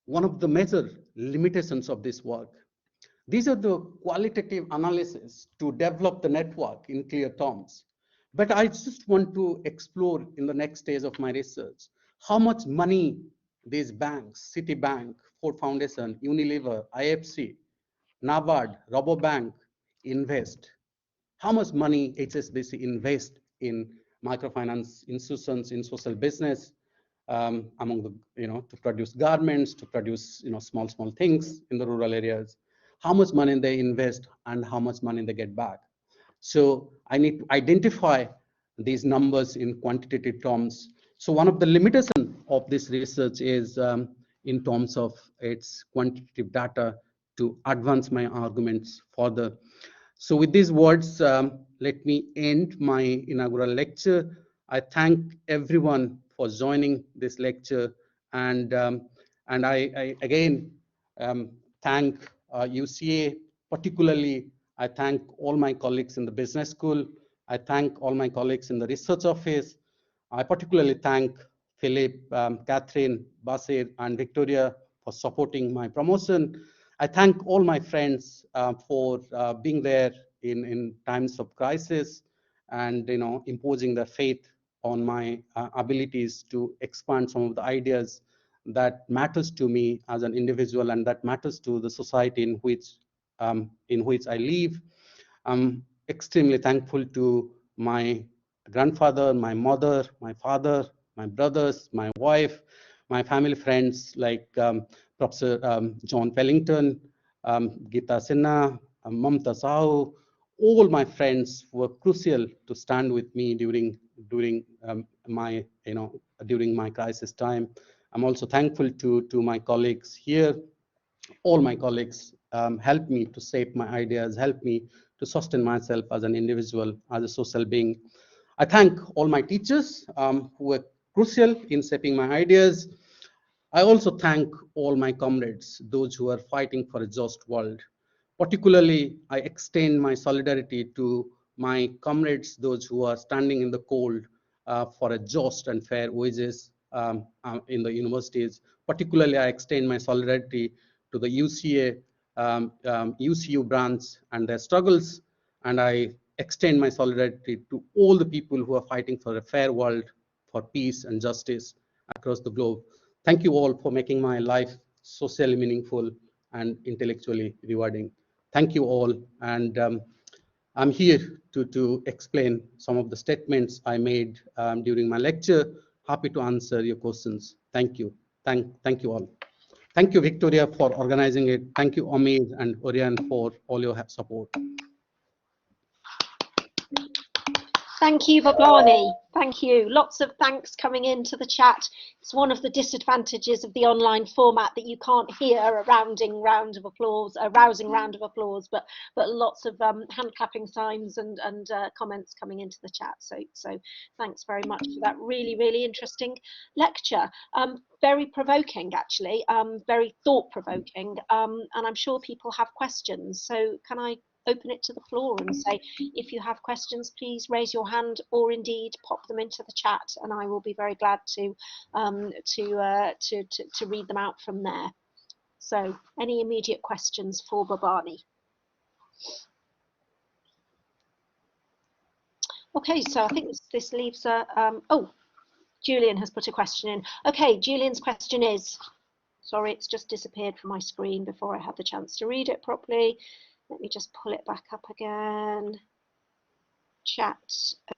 one of the major limitations of this work. These are the qualitative analysis to develop the network in clear terms. But I just want to explore in the next stage of my research how much money these banks, Citibank, Ford Foundation, Unilever, IFC, NABARD, Robobank invest. How much money HSBC invest in microfinance institutions, in social business, among the, to produce garments, to produce, small things in the rural areas. How much money they invest and how much money they get back. So I need to identify these numbers in quantitative terms. So one of the limitations of this research is in terms of its quantitative data to advance my arguments further. So with these words, let me end my inaugural lecture. I thank everyone for joining this lecture, and I again thank UCA. Particularly, I thank all my colleagues in the business school. I thank all my colleagues in the research office. I particularly thank Philip, Catherine, Basir, and Victoria for supporting my promotion. I thank all my friends for being there in times of crisis and imposing their faith on my abilities to expand some of the ideas that matters to me as an individual and that matters to the society in which I live. I'm extremely thankful to my grandfather, my mother, my father, my brothers, my wife, my family friends like Professor John Pellington, Geeta Sinha, Mamta Sahu. All my friends were crucial to stand with me during my during my crisis time. I'm also thankful to my colleagues here. All my colleagues helped me to shape my ideas, helped me to sustain myself as an individual, as a social being. I thank all my teachers who were crucial in shaping my ideas. I also thank all my comrades, those who are fighting for a just world. Particularly, I extend my solidarity to my comrades, those who are standing in the cold for a just and fair wages in the universities. Particularly, I extend my solidarity to the UCA, UCU branch and their struggles, and I extend my solidarity to all the people who are fighting for a fair world, for peace and justice across the globe. Thank you all for making my life socially meaningful and intellectually rewarding. Thank you all, and I'm here to explain some of the statements I made during my lecture. Happy to answer your questions. Thank you. Thank you all. Thank you, Victoria, for organizing it. Thank you, Omid and Orion, for all your support.
Thank you, Bhabani. Thank you. Lots of thanks coming into the chat. It's one of the disadvantages of the online format that you can't hear a rousing round of applause, but lots of hand clapping signs and comments coming into the chat. So thanks very much for that really interesting lecture. Very provoking, actually. Very thought provoking, and I'm sure people have questions. So can I open it to the floor and say, if you have questions, please raise your hand or indeed pop them into the chat, and I will be very glad to read them out from there. So, any immediate questions for Bhabani? Okay, so I think this leaves a. Oh, Julian has put a question in. Okay, Julian's question is. Sorry, it's just disappeared from my screen before I had the chance to read it properly. Let me just pull it back up again. Chat.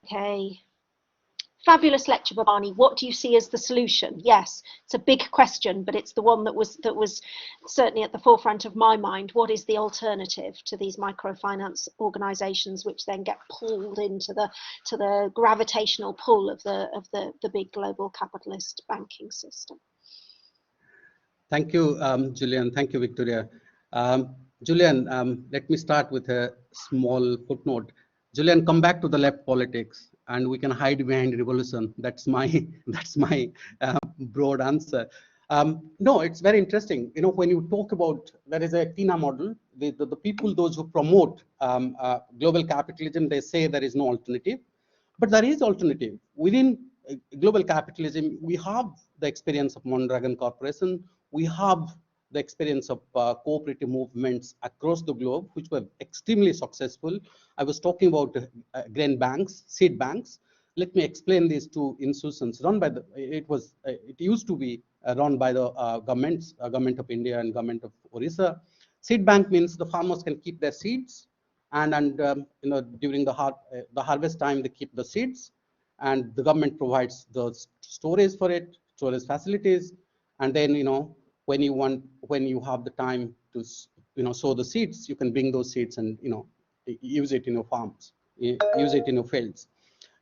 Okay. Fabulous lecture, Bhabani. What do you see as the solution? Yes, it's a big question, but it's the one that was certainly at the forefront of my mind. What is the alternative to these microfinance organisations, which then get pulled into the gravitational pull of the big global capitalist banking system?
Thank you, Julian. Thank you, Victoria. Julian, let me start with a small footnote. Julian, come back to the left politics, and we can hide behind revolution. That's my broad answer. No, it's very interesting. You know, when you talk about, there is a TINA model. The people, those who promote global capitalism, they say there is no alternative, but there is alternative within global capitalism. We have the experience of Mondragon Corporation. We have the experience of cooperative movements across the globe, which were extremely successful. I was talking about grain banks, seed banks. Let me explain these two institutions run by it used to be run by the government of India and government of Orissa. Seed bank means the farmers can keep their seeds, and you know, during the harvest time, they keep the seeds, and the government provides the storage for it, storage facilities, and then, you know, when you have the time to, you know, sow the seeds, you can bring those seeds and, you know, use it in your farms, use it in your fields.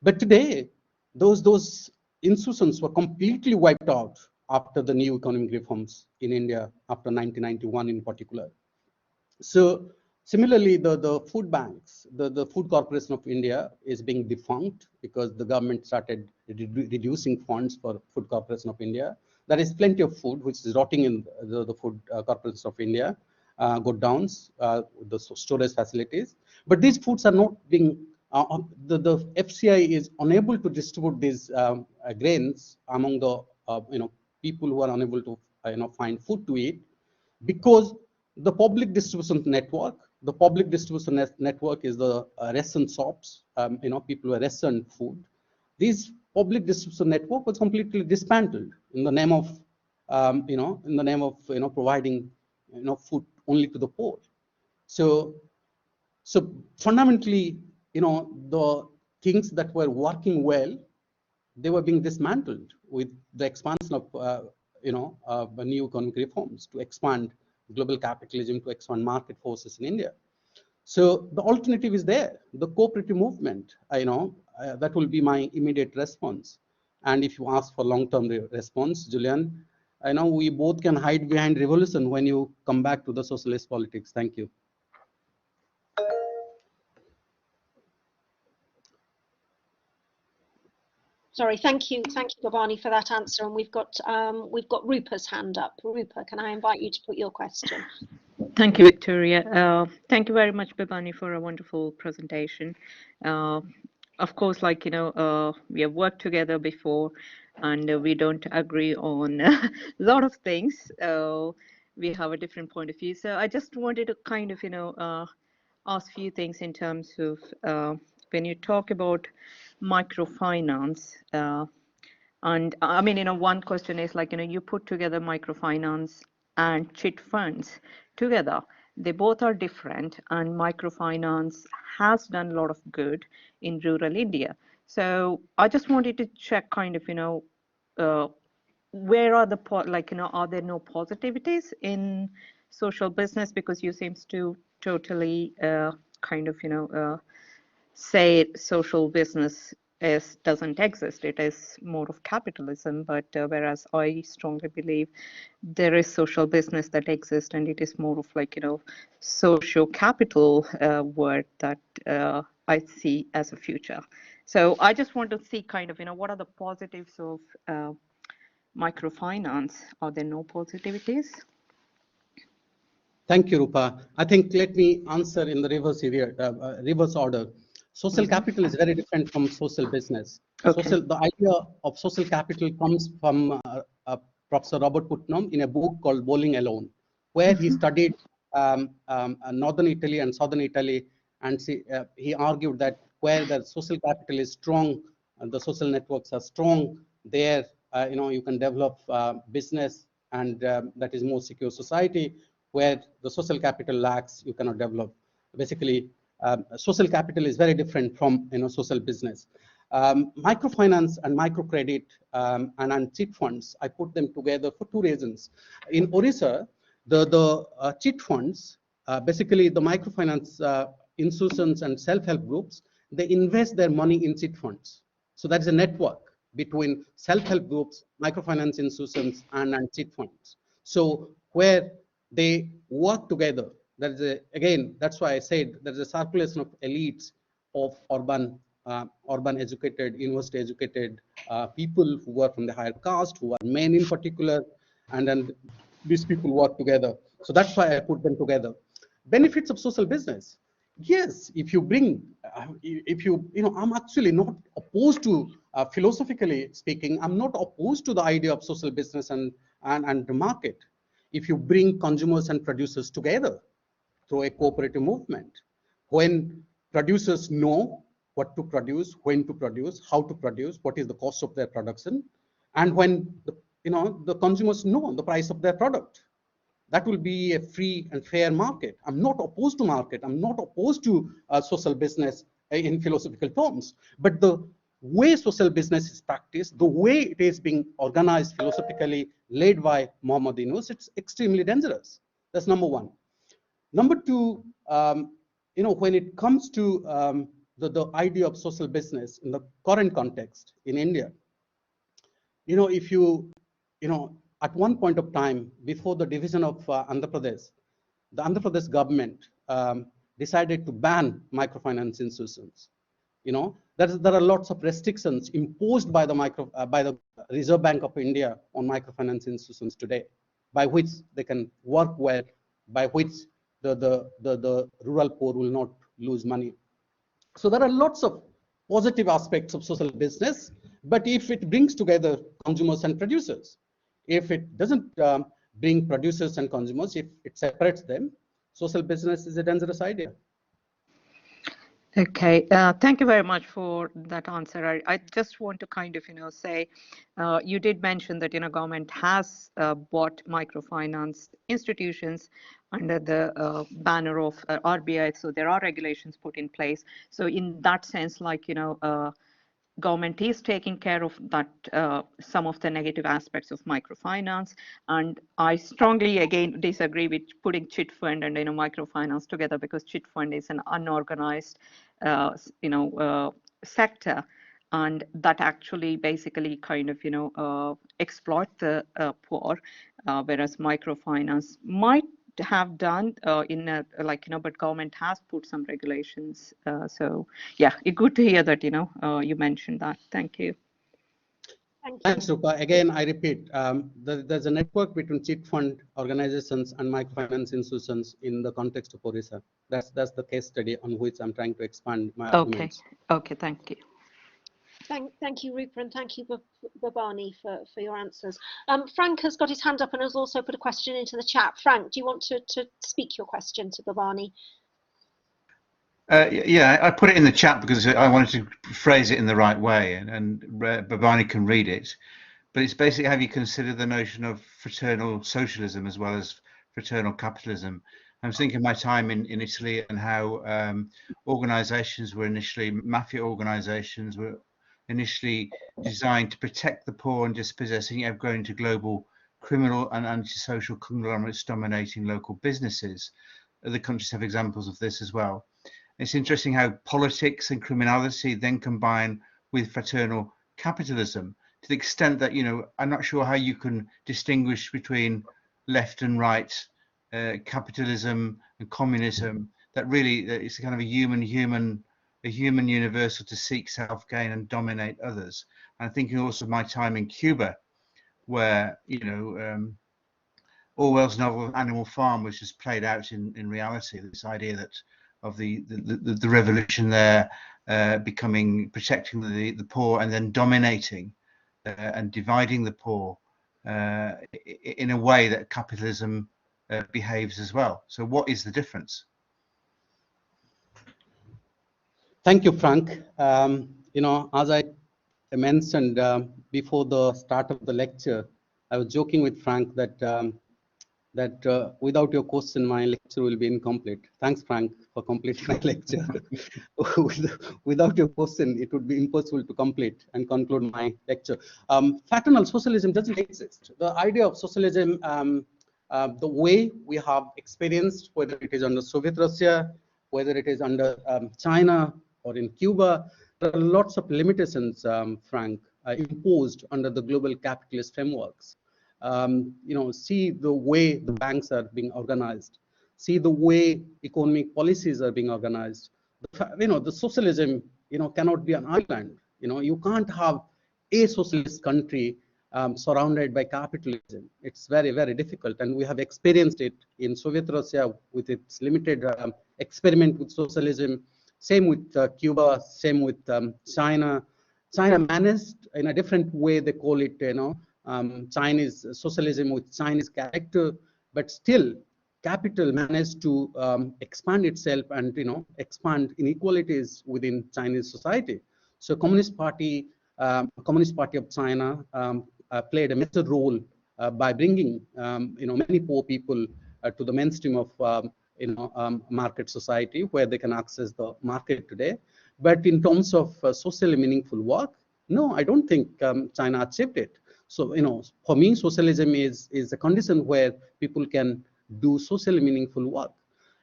But today, those institutions were completely wiped out after the new economic reforms in India, after 1991 in particular. So similarly, the food banks, the Food Corporation of India is being defunct because the government started reducing funds for Food Corporation of India. There is plenty of food which is rotting in the Food Corporation of India, godowns, the storage facilities. But these foods are not being, the FCI is unable to distribute these grains among the you know, people who are unable to you know, find food to eat, because the public distribution network is the ration shops, you know, people who ration food. These public distribution network was completely dismantled in the name of, you know, providing, you know, food only to the poor. So fundamentally, you know, the things that were working well, they were being dismantled with the expansion of, you know, new economic reforms to expand global capitalism, to expand market forces in India. So the alternative is there, the cooperative movement. You know, that will be my immediate response. And if you ask for long-term response, Julian, I know we both can hide behind revolution when you come back to the socialist politics. Thank you.
Sorry, thank you, Bhabani, for that answer. And we've got Rupa's hand up. Rupa, can I invite you to put your question?
Thank you, Victoria. Thank you very much, Bhabani, for a wonderful presentation. Of course, like, you know, we have worked together before, and we don't agree on a lot of things. We have a different point of view. So I just wanted to kind of, you know, ask a few things in terms of when you talk about microfinance. And I mean, you know, one question is like, you know, you put together microfinance and chit funds together. They both are different, and microfinance has done a lot of good in rural India. So I just wanted to check kind of, you know, where are the, like, you know, are there no positivities in social business? Because you seems to totally kind of, you know, say social business doesn't exist. It is more of capitalism, but whereas I strongly believe there is social business that exists, and it is more of like, socio-capital word that I see as a future. So I just want to see kind of, what are the positives of microfinance? Are there no positivities?
Thank you, Rupa. I think let me answer in the reverse order. Social capital is very different from social business.
Okay.
The idea of social capital comes from Professor Robert Putnam in a book called Bowling Alone, where he studied northern Italy and southern Italy, and he argued that where the social capital is strong, the social networks are strong, there you can develop business, and that is more secure society. Where the social capital lacks, you cannot develop. Basically, social capital is very different from social business. Microfinance and microcredit and chit funds, I put them together for two reasons. In Orissa, the chit funds, basically the microfinance institutions and self-help groups, they invest their money in chit funds. So that's a network between self-help groups, microfinance institutions, and chit funds. So where they work together, again, that's why I said there's a circulation of elites of urban educated, university educated people who work from the higher caste, who are men in particular, and then these people work together. So that's why I put them together. Benefits of social business. Yes, if you bring, I'm actually not opposed to, philosophically speaking, I'm not opposed to the idea of social business and the market. If you bring consumers and producers together through a cooperative movement, when producers know what to produce, when to produce, how to produce, what is the cost of their production, and when the consumers know the price of their product, that will be a free and fair market. I'm not opposed to market. I'm not opposed to social business in philosophical terms. But the way social business is practiced, the way it is being organized philosophically, led by Muhammad Yunus, it's extremely dangerous. That's number one. Number two, when it comes to the idea of social business in the current context in India, if at one point of time, before the division of Andhra Pradesh, the Andhra Pradesh government decided to ban microfinance institutions. There are lots of restrictions imposed by the Reserve Bank of India on microfinance institutions today, by which they can work well, by which the rural poor will not lose money. So there are lots of positive aspects of social business, but if it brings together consumers and producers, if it doesn't bring producers and consumers, if it separates them, social business is a dangerous idea.
Okay, thank you very much for that answer. I just want to kind of, say, you did mention that, government has bought microfinance institutions under the banner of RBI, so there are regulations put in place. So in that sense, like, government is taking care of that, some of the negative aspects of microfinance. And I strongly, again, disagree with putting chit fund and microfinance together, because chit fund is an unorganized sector, and that actually basically kind of exploit the poor, whereas microfinance might have done but government has put some regulations. So yeah, it's good to hear that you mentioned that. Thank you.
Thanks, Rupa. Again, I repeat, there's a network between chit fund organizations and microfinance institutions in the context of Orissa. That's the case study on which I'm trying to expand my arguments.
Okay, thank you.
Thank you, Rupa, and thank you, Bhabani, for your answers. Frank has got his hand up and has also put a question into the chat. Frank, do you want to speak your question to Bhabani?
Yeah, I put it in the chat because I wanted to phrase it in the right way, and Bhabani can read it. But it's basically, have you considered the notion of fraternal socialism as well as fraternal capitalism? I was thinking of my time in Italy and how organizations were initially, mafia organizations were initially designed to protect the poor and dispossessing, have grown into global criminal and antisocial conglomerates dominating local businesses. Other countries have examples of this as well. It's interesting how politics and criminality then combine with fraternal capitalism, to the extent that, you know, I'm not sure how you can distinguish between left and right capitalism and communism. That really it's kind of a human universal to seek self-gain and dominate others. And I'm thinking also of my time in Cuba, where, you know, Orwell's novel Animal Farm was just played out in reality. This idea that of the revolution there becoming protecting the poor and then dominating and dividing the poor in a way that capitalism behaves as well. So what is the difference?
Thank you, Frank. You know, as I mentioned before the start of the lecture, I was joking with Frank that without your question, my lecture will be incomplete. Thanks, Frank, for completing my lecture. Without your question, it would be impossible to complete and conclude my lecture. Fraternal socialism doesn't exist. The idea of socialism, the way we have experienced, whether it is under Soviet Russia, whether it is under China or in Cuba, there are lots of limitations, Frank, imposed under the global capitalist frameworks. You know, see the way the banks are being organized, see the way economic policies are being organized. You know, the socialism, you know, cannot be an island. You know, you can't have a socialist country surrounded by capitalism. It's very, very difficult. And we have experienced it in Soviet Russia with its limited experiment with socialism. Same with Cuba, same with China. China managed in a different way, they call it, you know, Chinese socialism with Chinese character, but still capital managed to expand itself and, you know, expand inequalities within Chinese society. So Communist Party of China played a major role by bringing, you know, many poor people to the mainstream of you know, market society where they can access the market today. But in terms of socially meaningful work, no, I don't think China achieved it. So, you know, for me, socialism is a condition where people can do socially meaningful work.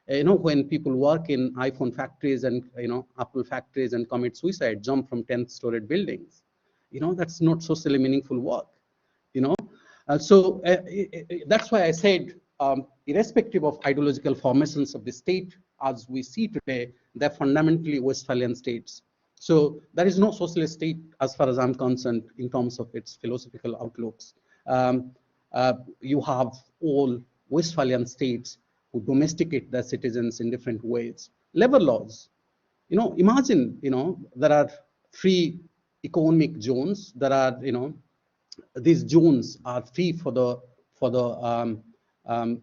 You know, when people work in iPhone factories and, you know, Apple factories and commit suicide, jump from 10th-story buildings, you know, that's not socially meaningful work, you know. So that's why I said, irrespective of ideological formations of the state as we see today, they're fundamentally Westphalian states. So there is no socialist state as far as I'm concerned in terms of its philosophical outlooks. You have all Westphalian states who domesticate their citizens in different ways. Labor laws, you know, imagine, you know, there are free economic zones. There are, you know, these zones are free for the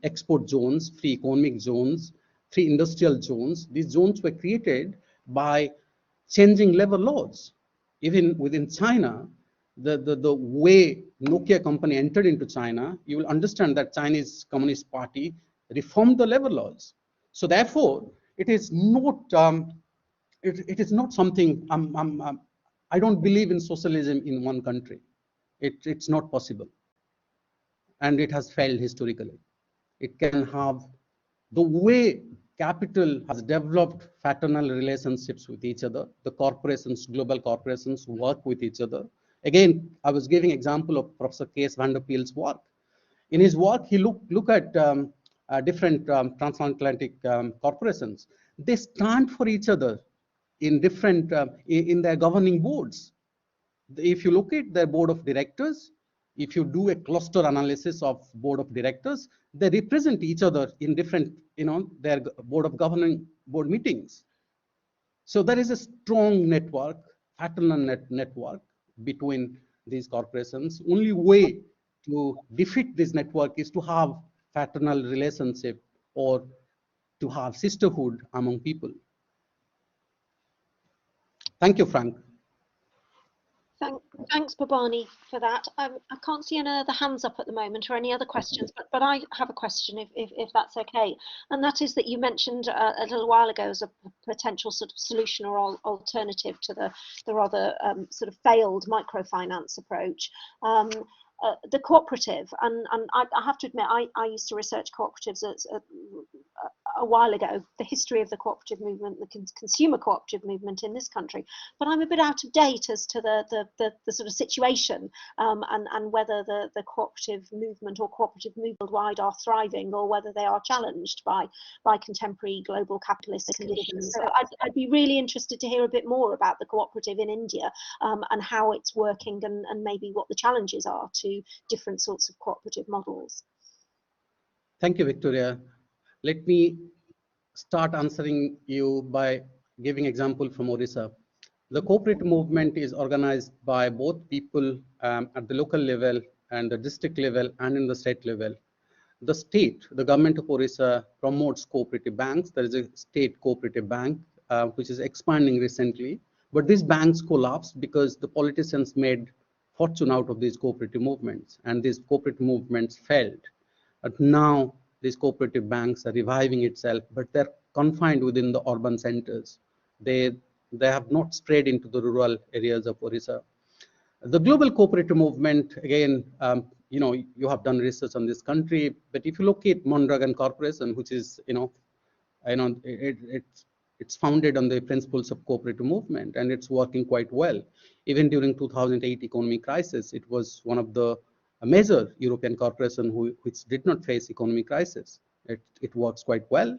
export zones, free economic zones, free industrial zones. These zones were created by changing labor laws. Even within China, the way Nokia company entered into China, you will understand that Chinese Communist Party reformed the labor laws. So therefore, it is not it is not something I don't believe in socialism in one country. It's not possible, and it has failed historically. It can have the way capital has developed fraternal relationships with each other. The corporations, global corporations, work with each other. Again, I was giving example of Professor Kees van der Peel's work. In his work, he look at different transatlantic corporations. They stand for each other in different in their governing boards. If you look at their board of directors, if you do a cluster analysis of board of directors, they represent each other in different, you know, their board of governing board meetings. So there is a strong network, fraternal network between these corporations. Only way to defeat this network is to have fraternal relationship or to have sisterhood among people. Thank you, Frank.
Thanks, Bhabani, for that. I can't see any other hands up at the moment or any other questions, but I have a question if that's okay. And that is that you mentioned a little while ago as a potential sort of solution or alternative to the rather sort of failed microfinance approach. The cooperative, and I have to admit, I used to research cooperatives a while ago, the history of the cooperative movement, the consumer cooperative movement in this country, but I'm a bit out of date as to the sort of situation, and whether the cooperative movement or cooperative movement worldwide are thriving or whether they are challenged by contemporary global capitalist conditions. So I'd be really interested to hear a bit more about the cooperative in India, and how it's working, and maybe what the challenges are to different sorts of cooperative models.
Thank you, Victoria. Let me start answering you by giving example from Orissa. The cooperative movement is organized by both people at the local level and the district level and in the state level. The state, the government of Orissa promotes cooperative banks. There is a state cooperative bank which is expanding recently, but these banks collapsed because the politicians made fortune out of these cooperative movements, and these cooperative movements failed. But now these cooperative banks are reviving itself, but they're confined within the urban centers. They have not spread into the rural areas of Orissa. The global cooperative movement, again, you have done research on this country, but if you look at Mondragon Corporation, which is, it's founded on the principles of cooperative movement, and it's working quite well. Even during 2008 economic crisis, it was one of the major European corporation which did not face economic crisis. It works quite well.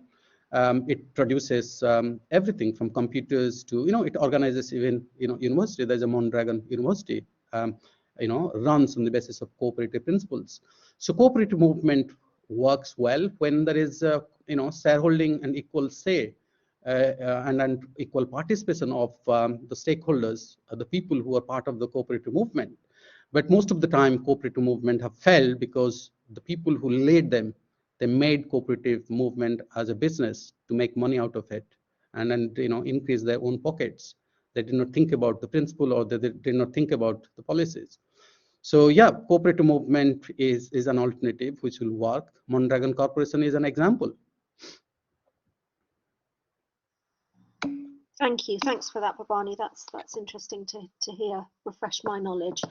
It produces everything from computers to, it organizes even, university. There's a Mondragon University, runs on the basis of cooperative principles. So cooperative movement works well when there is, shareholding and equal say and equal participation of the stakeholders, the people who are part of the cooperative movement. But most of the time, cooperative movement have failed because the people who led them, they made cooperative movement as a business to make money out of it, and then increase their own pockets. They did not think about the principle, or they did not think about the policies. So yeah, cooperative movement is an alternative which will work. Mondragon Corporation is an example.
Thank you. Thanks for that, Bhabani. That's interesting to hear. Refresh my knowledge.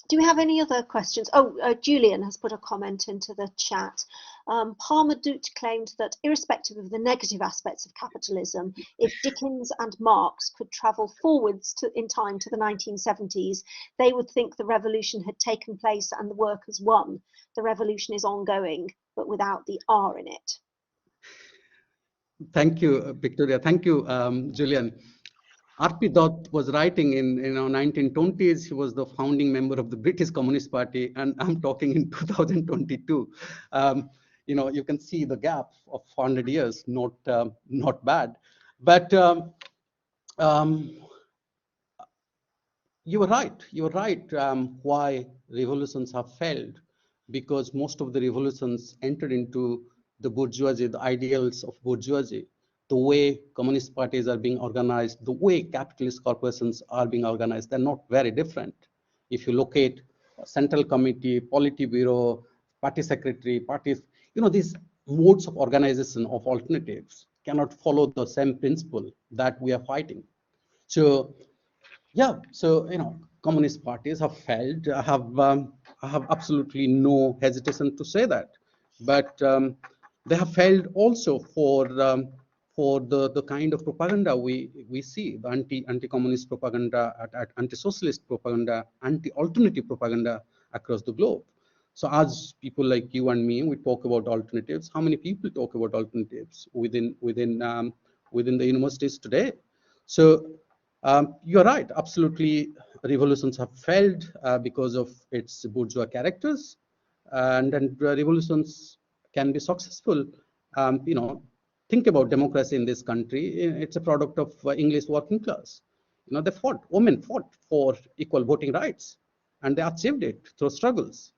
Do we have any other questions? Oh, Julian has put a comment into the chat. Palmer Doot claimed that irrespective of the negative aspects of capitalism, if Dickens and Marx could travel forwards in time to the 1970s, they would think the revolution had taken place and the workers won. The revolution is ongoing, but without the R in it.
Thank you, Victoria. Thank you, Julian. R.P. Dutt was writing in 1920s. He was the founding member of the British Communist Party, and I'm talking in 2022. You can see the gap of 400 years, not bad. But you were right. You were right. Why revolutions have failed? Because most of the revolutions entered into the bourgeoisie, the ideals of bourgeoisie. The way communist parties are being organized, the way capitalist corporations are being organized, they're not very different. If you look at central committee, politburo, party secretary, parties, these modes of organization of alternatives cannot follow the same principle that we are fighting. So yeah, so communist parties have failed. I have absolutely no hesitation to say that, but they have failed also for the kind of propaganda we see, the anti-communist propaganda, anti-socialist propaganda, anti-alternative propaganda across the globe. So as people like you and me, we talk about alternatives. How many people talk about alternatives within the universities today? So you're right, absolutely. Revolutions have failed because of its bourgeois characters, and revolutions can be successful. Think about democracy in this country. It's a product of English working class. Women fought for equal voting rights, and they achieved it through struggles.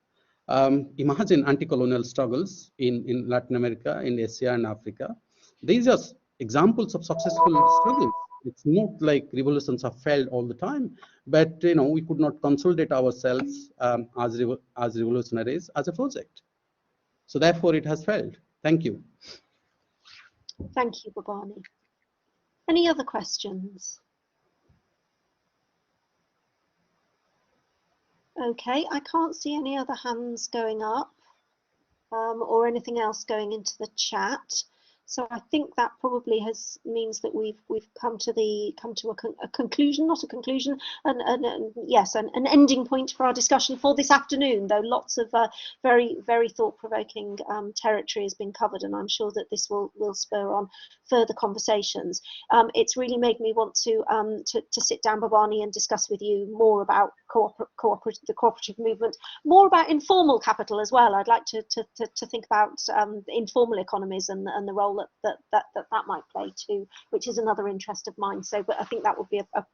Imagine anti-colonial struggles in Latin America, in Asia and Africa. These are examples of successful struggles. It's not like revolutions have failed all the time, but we could not consolidate ourselves as revolutionaries as a project. So therefore, it has failed. Thank you.
Thank you, Bhabani. Any other questions? Okay, I can't see any other hands going up. or anything else going into the chat. So I think that probably means that we've come to a conclusion, not a conclusion, yes, an ending point for our discussion for this afternoon. Though lots of very thought-provoking territory has been covered, and I'm sure that this will spur on further conversations. It's really made me want to sit down, Bhabani, and discuss with you more about the cooperative movement, more about informal capital as well. I'd like to think about informal economies and the role that might play too, which is another interest of mine. So, but I think that would be a